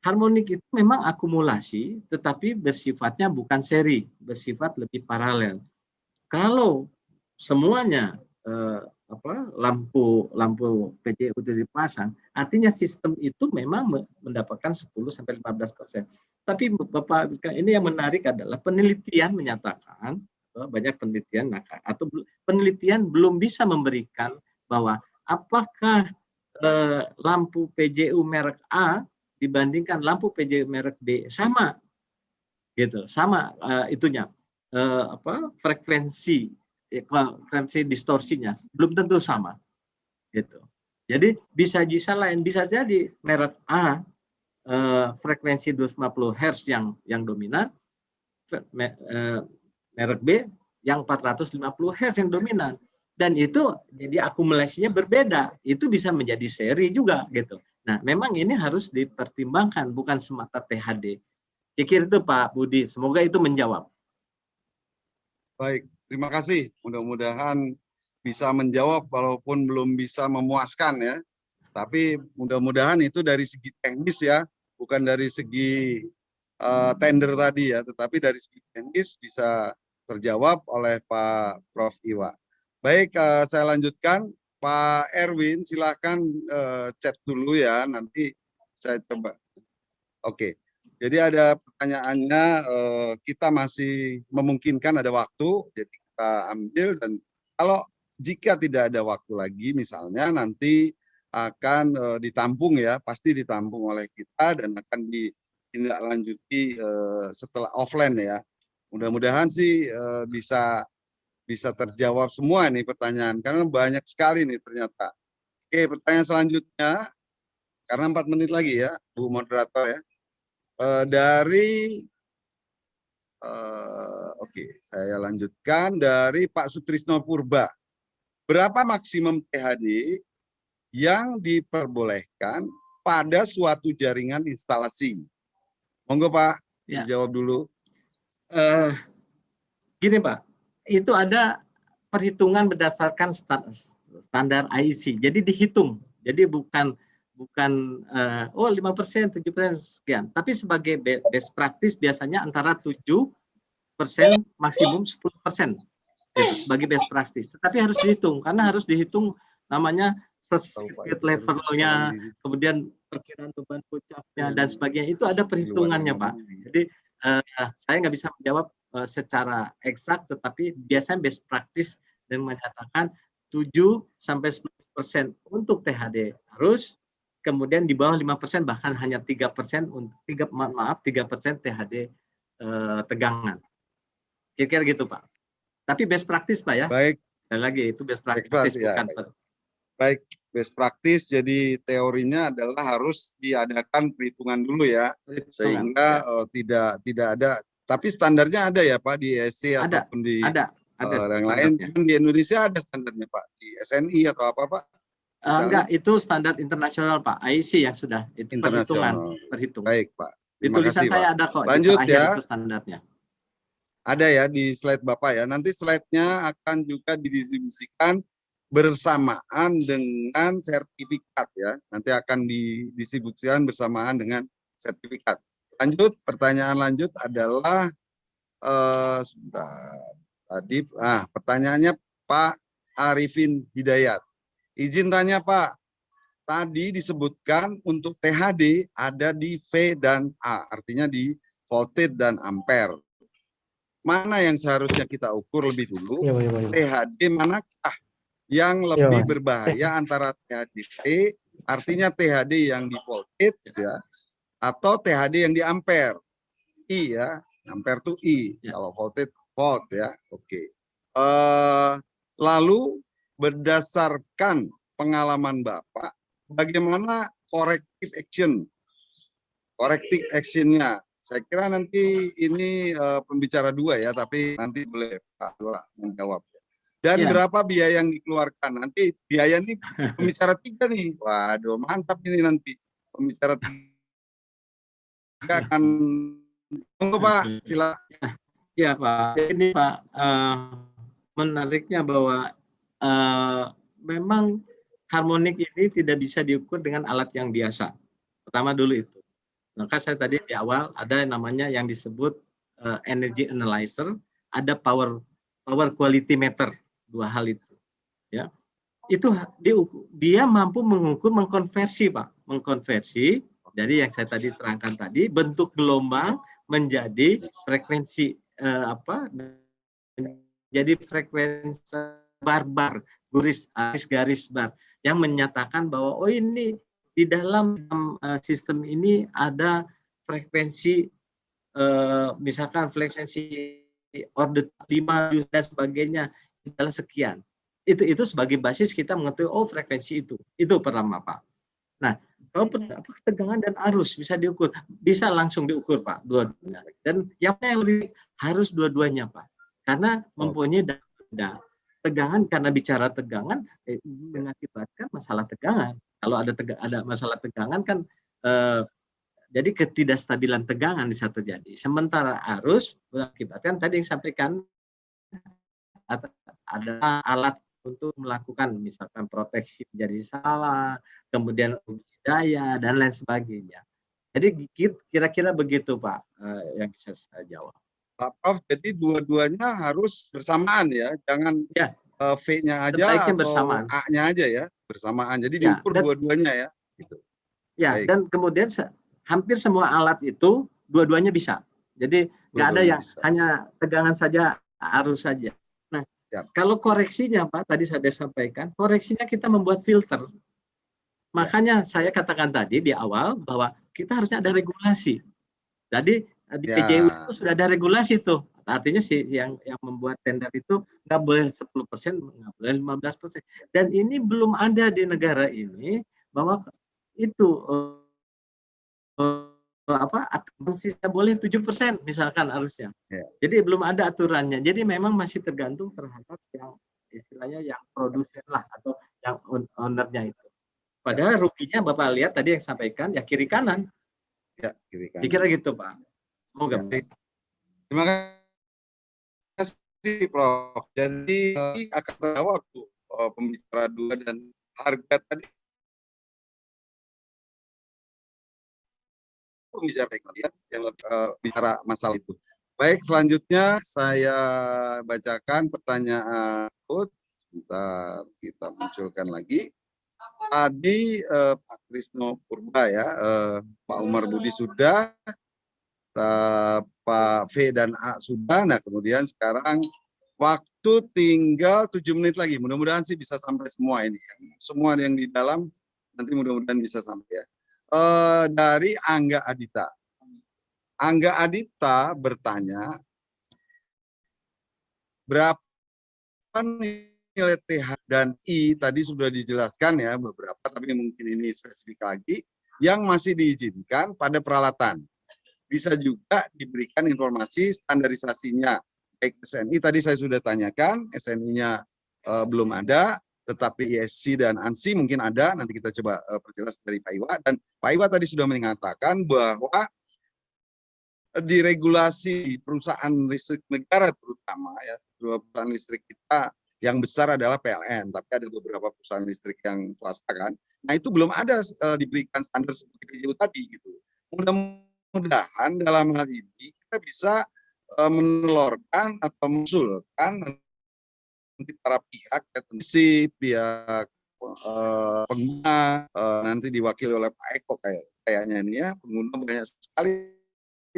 harmonik itu memang akumulasi, tetapi bersifatnya bukan seri, bersifat lebih paralel. Kalau semuanya lampu PJU itu dipasang, artinya sistem itu memang mendapatkan 10-15%. Tapi Bapak, ini yang menarik adalah penelitian menyatakan, banyak penelitian atau penelitian belum bisa memberikan bahwa apakah lampu PJU merek A dibandingkan lampu PJU merek B sama, gitu, sama itunya frekuensi distorsinya belum tentu sama, gitu. Jadi bisa lain, bisa jadi merek A frekuensi 250 Hz yang dominan, merek B yang 450 Hz yang dominan. Dan itu jadi akumulasinya berbeda. Itu bisa menjadi seri juga gitu. Nah, memang ini harus dipertimbangkan, bukan semata THD. Pikir itu Pak Budi, semoga itu menjawab. Baik, terima kasih. Mudah-mudahan bisa menjawab walaupun belum bisa memuaskan ya. Tapi mudah-mudahan itu dari segi teknis ya, bukan dari segi tender tadi ya, tetapi dari segi teknis bisa terjawab oleh Pak Prof. Iwa. Baik, saya lanjutkan. Pak Erwin, silahkan chat dulu ya, nanti saya coba. Oke, jadi ada pertanyaannya, kita masih memungkinkan ada waktu, jadi kita ambil, dan kalau jika tidak ada waktu lagi, misalnya nanti akan ditampung ya, pasti ditampung oleh kita dan akan ditindaklanjuti setelah offline ya. Mudah-mudahan sih bisa terjawab semua nih pertanyaan, karena banyak sekali nih ternyata. Oke, pertanyaan selanjutnya, karena 4 menit lagi ya, Bu Moderator ya. Oke, saya lanjutkan dari Pak Sutrisno Purba. Berapa maksimum THD yang diperbolehkan pada suatu jaringan instalasi? Monggo Pak, Ya. dijawab dulu. Gini Pak, itu ada perhitungan berdasarkan standar IEC. Jadi dihitung. Jadi bukan 5%, 7% sekian. Tapi sebagai best practice biasanya antara 7% maksimum 10%. Itu sebagai best practice. Tetapi harus dihitung karena harus dihitung namanya circuit levelnya, kemudian perkiraan beban puncaknya dan sebagainya. Itu ada perhitungannya Pak. Jadi saya nggak bisa menjawab secara eksak, tetapi biasanya best practice dan menyatakan 7-10% untuk THD harus, kemudian di bawah 5% bahkan hanya 3% untuk 3% THD tegangan. Kira-kira gitu Pak. Tapi best practice Pak ya. Baik. Sekali lagi itu best practice bukan. Baik, best practice, jadi teorinya adalah harus diadakan perhitungan dulu ya, sehingga tidak ada. Tapi standarnya ada ya Pak di ESC ataupun di yang lain. Di Indonesia ada standarnya Pak, di SNI atau apa Pak? Enggak, itu standar internasional Pak, IEC yang sudah itu perhitungan. Baik Pak. Di tulisan saya ada kok. Lanjut di ya. Itu standarnya. Ada ya di slide Bapak ya. Nanti slide-nya akan juga didistribusikan bersamaan dengan sertifikat ya. Nanti akan didistribusikan bersamaan dengan sertifikat. Lanjut, pertanyaan lanjut adalah pertanyaannya Pak Arifin Hidayat. Izin tanya Pak, tadi disebutkan untuk THD ada di V dan A, artinya di voltage dan ampere. Mana yang seharusnya kita ukur lebih dulu? THD manakah yang lebih berbahaya antara THD P, artinya THD yang di voltage ya, atau THD yang di ampere? I ya, ampere itu I, kalau voltage volt ya. Oke. Lalu berdasarkan pengalaman Bapak, bagaimana corrective action-nya? Saya kira nanti ini pembicara 2 ya, tapi nanti boleh Pak Dua menjawab. Dan berapa biaya yang dikeluarkan? Nanti biaya ini pembicara 3 nih. Waduh, mantap ini nanti. Pembicara 3 akan... Tunggu Pak, silakan. Ya Pak, ini Pak, menariknya bahwa memang harmonik ini tidak bisa diukur dengan alat yang biasa. Pertama dulu itu. Maka saya tadi di awal ada yang namanya yang disebut energy analyzer, ada power quality meter, 2 hal itu. Ya, itu dia mampu mengukur, mengkonversi Pak, mengkonversi dari yang saya tadi terangkan tadi bentuk gelombang menjadi frekuensi menjadi frekuensi bar, garis bar yang menyatakan bahwa oh ini di dalam sistem ini ada frekuensi misalkan frekuensi order 5 dan sebagainya adalah sekian. Itu sebagai basis kita mengetahui oh frekuensi itu pertama Pak. Nah, Kalau tegangan dan arus bisa diukur, bisa langsung diukur Pak, dua-duanya. Dan yang lebih harus dua-duanya Pak, karena mempunyai data. Tegangan, karena bicara tegangan mengakibatkan masalah tegangan. Kalau ada masalah tegangan kan jadi ketidakstabilan tegangan bisa terjadi. Sementara arus mengakibatkan tadi yang sampaikan ada alat untuk melakukan misalkan proteksi menjadi salah, kemudian daya dan lain sebagainya. Jadi kira-kira begitu Pak yang bisa saya jawab. Pak Prof, jadi dua-duanya harus bersamaan ya, jangan Ya, V-nya aja sebaiknya atau bersamaan. A-nya aja ya, bersamaan. Jadi Ya, diukur dua-duanya ya. Gitu. Ya, Baik. dan kemudian hampir semua alat itu dua-duanya bisa. Jadi nggak ada yang bisa. hanya tegangan saja, arus saja. Nah, Ya. kalau koreksinya Pak, tadi saya sampaikan, koreksinya kita membuat filter. Makanya saya katakan tadi di awal bahwa kita harusnya ada regulasi. Jadi di PJU itu sudah ada regulasi tuh. Artinya yang membuat tender itu nggak boleh 10%, nggak boleh 15%. Dan ini belum ada di negara ini bahwa itu sisa boleh 7% misalkan harusnya. Jadi belum ada aturannya. Jadi memang masih tergantung terhadap yang istilahnya yang produsen lah atau yang ownernya itu. Padahal ruginya Bapak lihat tadi yang sampaikan ya kiri kanan. Ya, kiri kanan. Dikira gitu Pak. Semoga. Ya. Terima kasih Prof. Jadi akan terjawab tuh pembicara 2 dan harga tadi. Pembicara yang bicara masalah itu. Baik, selanjutnya saya bacakan pertanyaan. Sebentar kita munculkan lagi. Tadi Pak Krisno Purba ya, Pak Umar Budi sudah, Pak V dan A sudah. Nah kemudian sekarang waktu tinggal 7 menit lagi. Mudah-mudahan sih bisa sampai semua ini. Semua yang di dalam nanti mudah-mudahan bisa sampai ya. Dari Angga Adita. Angga Adita bertanya, berapa nilai TH dan I tadi sudah dijelaskan ya beberapa, tapi mungkin ini spesifik lagi, yang masih diizinkan pada peralatan. Bisa juga diberikan informasi standarisasinya. Baik SNI tadi saya sudah tanyakan, SNI-nya belum ada, tetapi ISC dan ANSI mungkin ada, nanti kita coba perjelas dari Pak Iwa. Dan Pak Iwa tadi sudah mengatakan bahwa di regulasi perusahaan listrik negara terutama ya, perusahaan listrik kita yang besar adalah PLN, tapi ada beberapa perusahaan listrik yang swasta kan. Nah itu belum ada diberikan standar seperti PJU tadi gitu. Mudah-mudahan dalam hal ini kita bisa menelurkan atau mengusulkan nanti para pihak, pihak pengguna, nanti diwakili oleh Pak Eko kayaknya ini ya, pengguna banyak sekali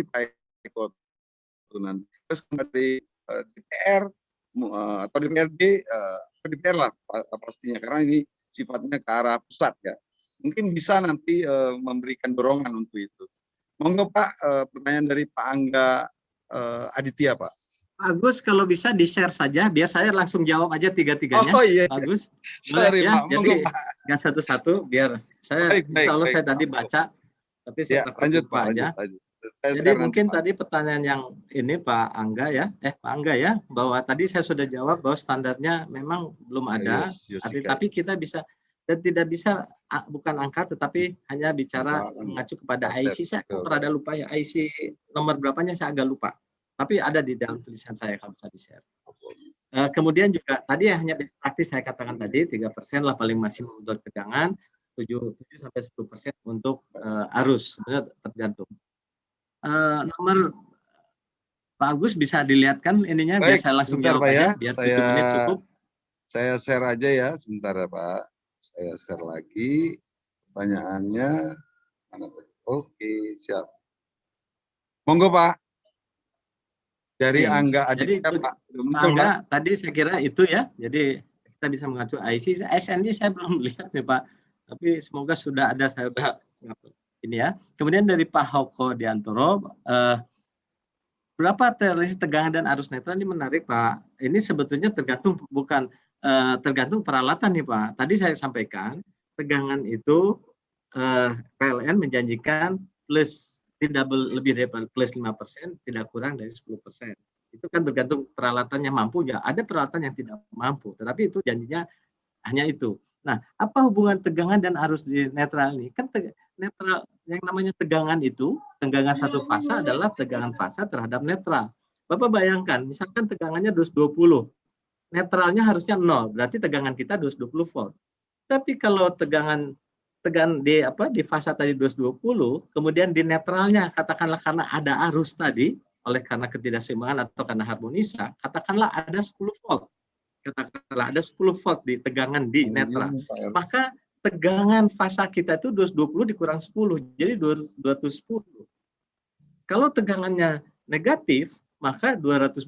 Pak Eko nanti. Terus dari DPR atau DPRD, DPR lah pastinya, karena ini sifatnya ke arah pusat ya. Mungkin bisa nanti memberikan dorongan untuk itu. Monggo Pak, pertanyaan dari Pak Angga Aditya Pak. Agus, kalau bisa di-share saja, biar saya langsung jawab aja tiga-tiganya. Oh iya. Bagus. Sorry ya, Pak, jadi nggak satu-satu, biar saya, insya Allah saya tadi baca, tapi saya lanjut Pak, aja. lanjut. Jadi mungkin tadi pertanyaan yang ini Pak Angga ya, Pak Angga ya, bahwa tadi saya sudah jawab bahwa standarnya memang belum ada, tapi kita bisa dan tidak bisa bukan angka, tetapi hanya bicara mengacu kepada IC. Saya rada lupa ya, IC nomor berapanya saya agak lupa. Tapi ada di dalam tulisan saya kalau bisa di-share. Kemudian juga tadi hanya praktis saya katakan tadi 3% lah paling maksimum untuk tegangan, 7-10% untuk arus, sebenarnya tergantung. Nomor Pak Agus bisa dilihatkan ininya. Baik, biar saya langsung jawab aja, biar 7 menit cukup. Saya share aja ya, sebentar ya Pak. Saya share lagi pertanyaannya. Oke, siap. Monggo Pak. Dari Angga Aditya jadi, Pak. Pak Angga, tadi saya kira itu ya. Jadi kita bisa mengacu IC. SNI saya belum lihat nih Pak. Tapi semoga sudah ada, saya udah ini ya. Kemudian dari Pak Hoko Diantoro, berapa tegangan dan arus netral ini menarik Pak. Ini sebetulnya tergantung tergantung peralatan nih Pak. Tadi saya sampaikan tegangan itu PLN menjanjikan lebih dari plus 5%, tidak kurang dari 10%. Itu kan bergantung peralatannya mampu ya. Ada peralatan yang tidak mampu, tetapi itu janjinya hanya itu. Nah, apa hubungan tegangan dan arus di netral ini? Kan netral, yang namanya tegangan itu, tegangan satu fasa adalah tegangan fasa terhadap netral. Bapak bayangkan, misalkan tegangannya 220, netralnya harusnya 0, berarti tegangan kita 220 volt. Tapi kalau tegangan di fasa tadi 220, kemudian di netralnya katakanlah karena ada arus tadi, oleh karena ketidakseimbangan atau karena harmonisa, katakanlah ada 10 volt. Katakanlah ada 10 volt di tegangan di netral. Maka tegangan fasa kita itu 220 dikurang 10, jadi 210. Kalau tegangannya negatif, maka 220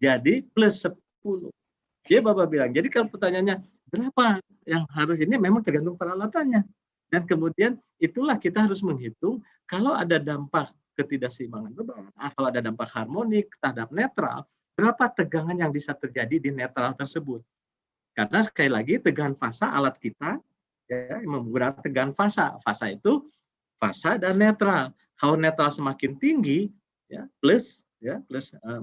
jadi plus 10. Dia Bapak bilang, jadi kalau pertanyaannya berapa yang harus ini memang tergantung peralatannya. Dan kemudian itulah kita harus menghitung kalau ada dampak ketidakseimbangan beban, kalau ada dampak harmonik terhadap netral, berapa tegangan yang bisa terjadi di netral tersebut. Karena sekali lagi tegangan fasa alat kita ya menggunakan tegangan fasa. Fasa itu fasa dan netral. Kalau netral semakin tinggi ya plus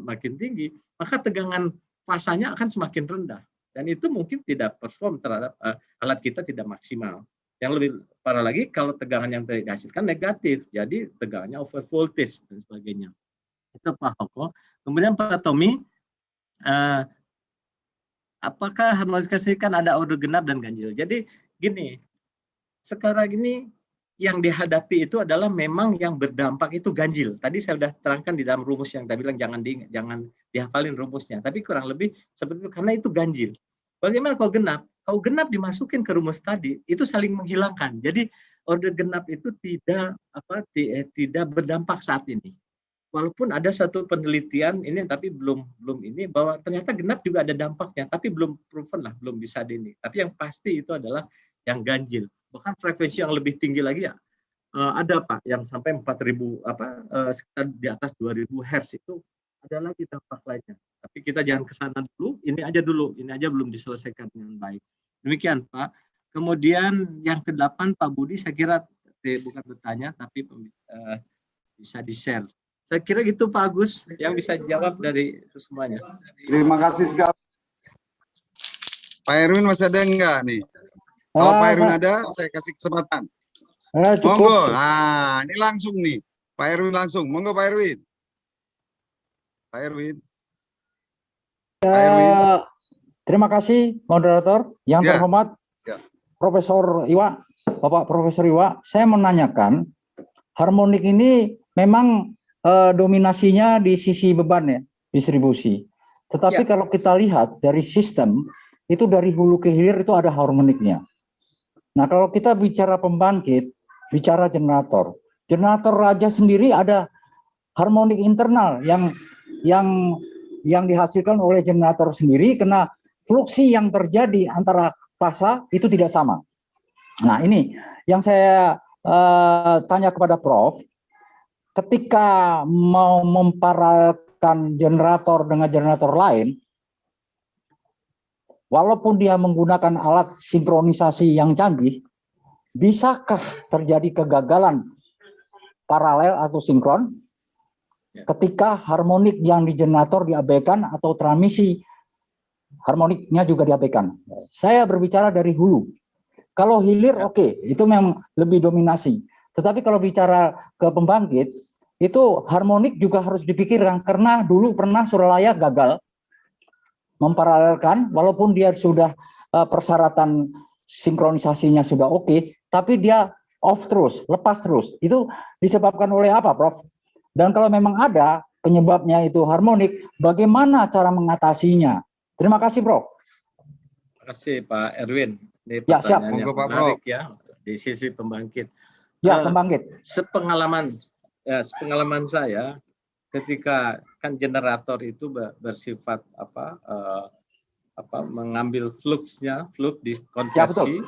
makin tinggi, maka tegangan fasanya akan semakin rendah. Dan itu mungkin tidak perform terhadap alat kita tidak maksimal. Yang lebih parah lagi kalau tegangan yang dihasilkan negatif, jadi tegangannya over voltage dan sebagainya. Itu Pak Hoko. Kemudian Pak Tommy, apakah harmonisasi kan ada order genap dan ganjil? Jadi gini, sekarang ini yang dihadapi itu adalah memang yang berdampak itu ganjil. Tadi saya sudah terangkan di dalam rumus yang tadi bilang jangan dihafalin rumusnya, tapi kurang lebih seperti itu karena itu ganjil. Bagaimana kalau genap? Kalau genap dimasukin ke rumus tadi, itu saling menghilangkan. Jadi order genap itu tidak berdampak saat ini. Walaupun ada satu penelitian ini tapi belum ini bahwa ternyata genap juga ada dampaknya, tapi belum proven lah, belum bisa ini. Tapi yang pasti itu adalah yang ganjil. Bahkan frekuensi yang lebih tinggi lagi ya ada Pak yang sampai 4.000 sekitar di atas 2.000 Hz itu ada lagi dampak lainnya. Tapi kita jangan ke sana dulu, ini aja belum diselesaikan dengan baik. Demikian Pak. Kemudian yang ke-8 Pak Budi saya kira bukan bertanya tapi bisa di-share. Saya kira gitu Pak Agus yang bisa jawab dari itu semuanya. Terima kasih sekali. Pak Erwin masih ada enggak nih? Kalau Pak Erwin ada, saya kasih kesempatan. Monggo. Nah, ini langsung nih. Pak Erwin langsung. Monggo Pak Erwin. Pak Erwin. Pak Erwin. Terima kasih moderator yang Ya. terhormat Profesor Iwa, Bapak Profesor Iwa. Saya menanyakan harmonik ini memang dominasinya di sisi beban ya, distribusi. Tetapi kalau kita lihat dari sistem itu dari hulu ke hilir itu ada harmoniknya. Nah, kalau kita bicara pembangkit, bicara generator. Generator raja sendiri ada harmonik internal yang dihasilkan oleh generator sendiri karena fluksi yang terjadi antara fasa itu tidak sama. Nah, ini yang saya tanya kepada Prof. Ketika mau memparalelkan generator dengan generator lain, walaupun dia menggunakan alat sinkronisasi yang canggih, bisakah terjadi kegagalan paralel atau sinkron ketika harmonik yang di generator diabaikan atau transmisi harmoniknya juga diabaikan? Saya berbicara dari hulu. Kalau hilir oke, itu memang lebih dominasi. Tetapi kalau bicara ke pembangkit, itu harmonik juga harus dipikirkan karena dulu pernah Suralaya gagal memparalelkan, walaupun dia sudah persyaratan sinkronisasinya sudah oke, tapi dia off terus, lepas terus. Itu disebabkan oleh apa, Prof? Dan kalau memang ada penyebabnya itu harmonik, bagaimana cara mengatasinya? Terima kasih, Prof. Terima kasih Pak Erwin. Ini Ya, siap. pertanyaan yang Monggo, Pak menarik ya di sisi pembangkit. Ya, pembangkit. Sepengalaman saya ketika kan generator itu bersifat mengambil fluxnya, flux dikonversi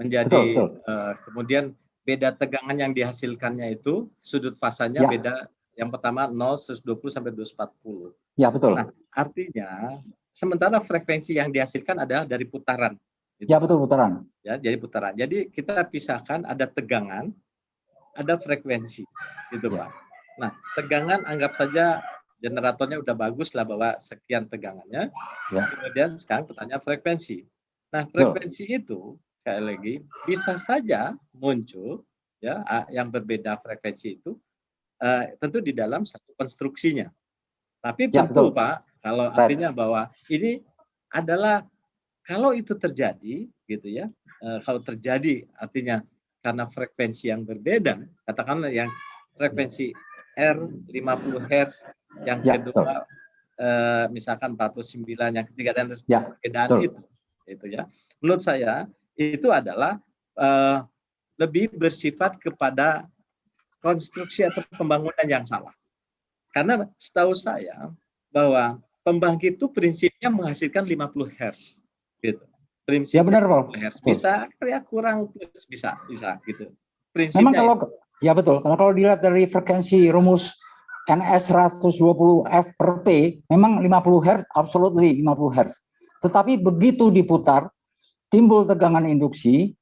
menjadi betul. Kemudian beda tegangan yang dihasilkannya itu sudut fasanya beda. Yang pertama 0, 120 sampai 240. Ya, betul. Nah, artinya sementara frekuensi yang dihasilkan adalah dari putaran. Ya betul, putaran. Ya, jadi putaran. Jadi kita pisahkan ada tegangan, ada frekuensi, gitu Ya. Pak. Nah, tegangan anggap saja generatornya udah bagus lah bahwa sekian tegangannya. Ya. Kemudian sekarang pertanyaan frekuensi. Nah, Betul. frekuensi itu sekali lagi bisa saja muncul ya yang berbeda frekuensi itu tentu di dalam satu konstruksinya. Tapi Ya, tentu betul. Pak, kalau Right. artinya bahwa ini adalah kalau itu terjadi gitu ya, kalau terjadi artinya karena frekuensi yang berbeda, katakanlah yang frekuensi R 50 Hz, yang Ya, kedua misalkan 49, yang ketiga dan Ya, perbedaan betul. itu ya. Menurut saya itu adalah lebih bersifat kepada konstruksi atau pembangunan yang salah. Karena setahu saya bahwa pembangkit itu prinsipnya menghasilkan 50 Hz gitu. Prinsipnya Ya benar, Prof. 50 Hz. Betul. Bisa ya kurang plus bisa gitu. Prinsipnya Memang kalau ya betul, kalau dilihat dari frekuensi rumus NS 120 F per P, memang 50 Hz, absolutely 50 Hz. Tetapi begitu diputar, timbul tegangan induksi,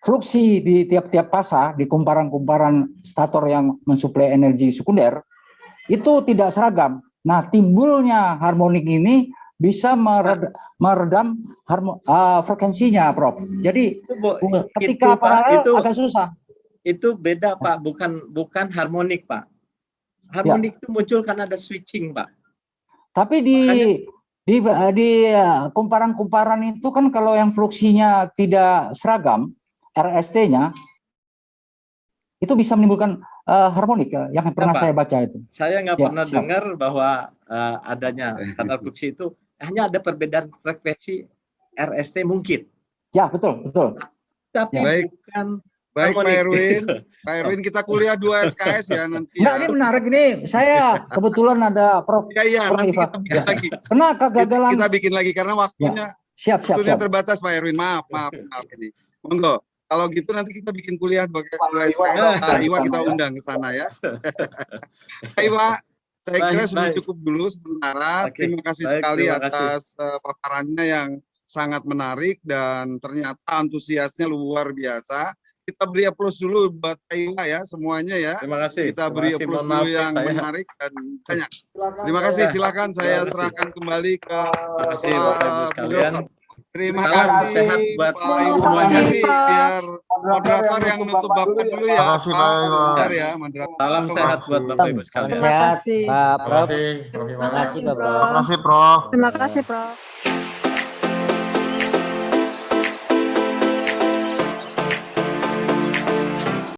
fluksi di tiap-tiap fasa, di kumparan-kumparan stator yang mensuplai energi sekunder, itu tidak seragam. Nah, timbulnya harmonik ini bisa meredam frekuensinya, Prof. Jadi ketika itu, Pak, paralel itu agak susah. Itu beda Pak, bukan harmonik Pak. Harmonik itu muncul karena ada switching Pak. Tapi di kumparan-kumparan itu kan kalau yang fluksinya tidak seragam, RST-nya itu bisa menimbulkan harmonik yang pernah Pak, saya baca itu. Saya nggak Ya, pernah siap. dengar bahwa adanya kanal fluksi itu hanya ada perbedaan frekuensi RST mungkin. Ya, betul, betul. Tapi Ya. bukan Baik Pak harmonik. Erwin, Pak Erwin kita kuliah 2 SKS ya nanti Enggak, ya. ini menarik ini. Saya kebetulan ada Prof. Iya, Prof. nanti Iva. kita bikin Ya. lagi. Kena kegagalan. Kita bikin lagi karena waktunya Siap. terbatas Pak Erwin. Maaf ini. Monggo. Kalau gitu nanti kita bikin kuliah pakai SKS. Pak Iwa kita undang ke sana ya. Pak Iwa, saya kira sudah Baik. cukup dulu sementara. Oke, Terima kasih baik, sekali terima kasih. atas paparannya yang sangat menarik dan ternyata antusiasnya luar biasa. Kita beri aplaus dulu buat Pak Iwa ya semuanya ya. Terima kasih. Kita Terima beri kasih. aplaus Mohon dulu maaf, yang saya. menarik dan banyak. Terima kasih. Silakan saya serahkan kembali ke Terima kasih Bapak Ibu sekalian. Terima Salam kasih sehat buat Pak Ibu semuanya. Nanti biar moderator yang nutup Bapak dulu ya. Makasih, Pak Iwa. Bentar ya moderator. Salam sehat buat Bapak Ibu sekalian. Terima kasih. Pak Prof. Terima kasih, Prof. Terima kasih, Prof. Terima kasih, Prof.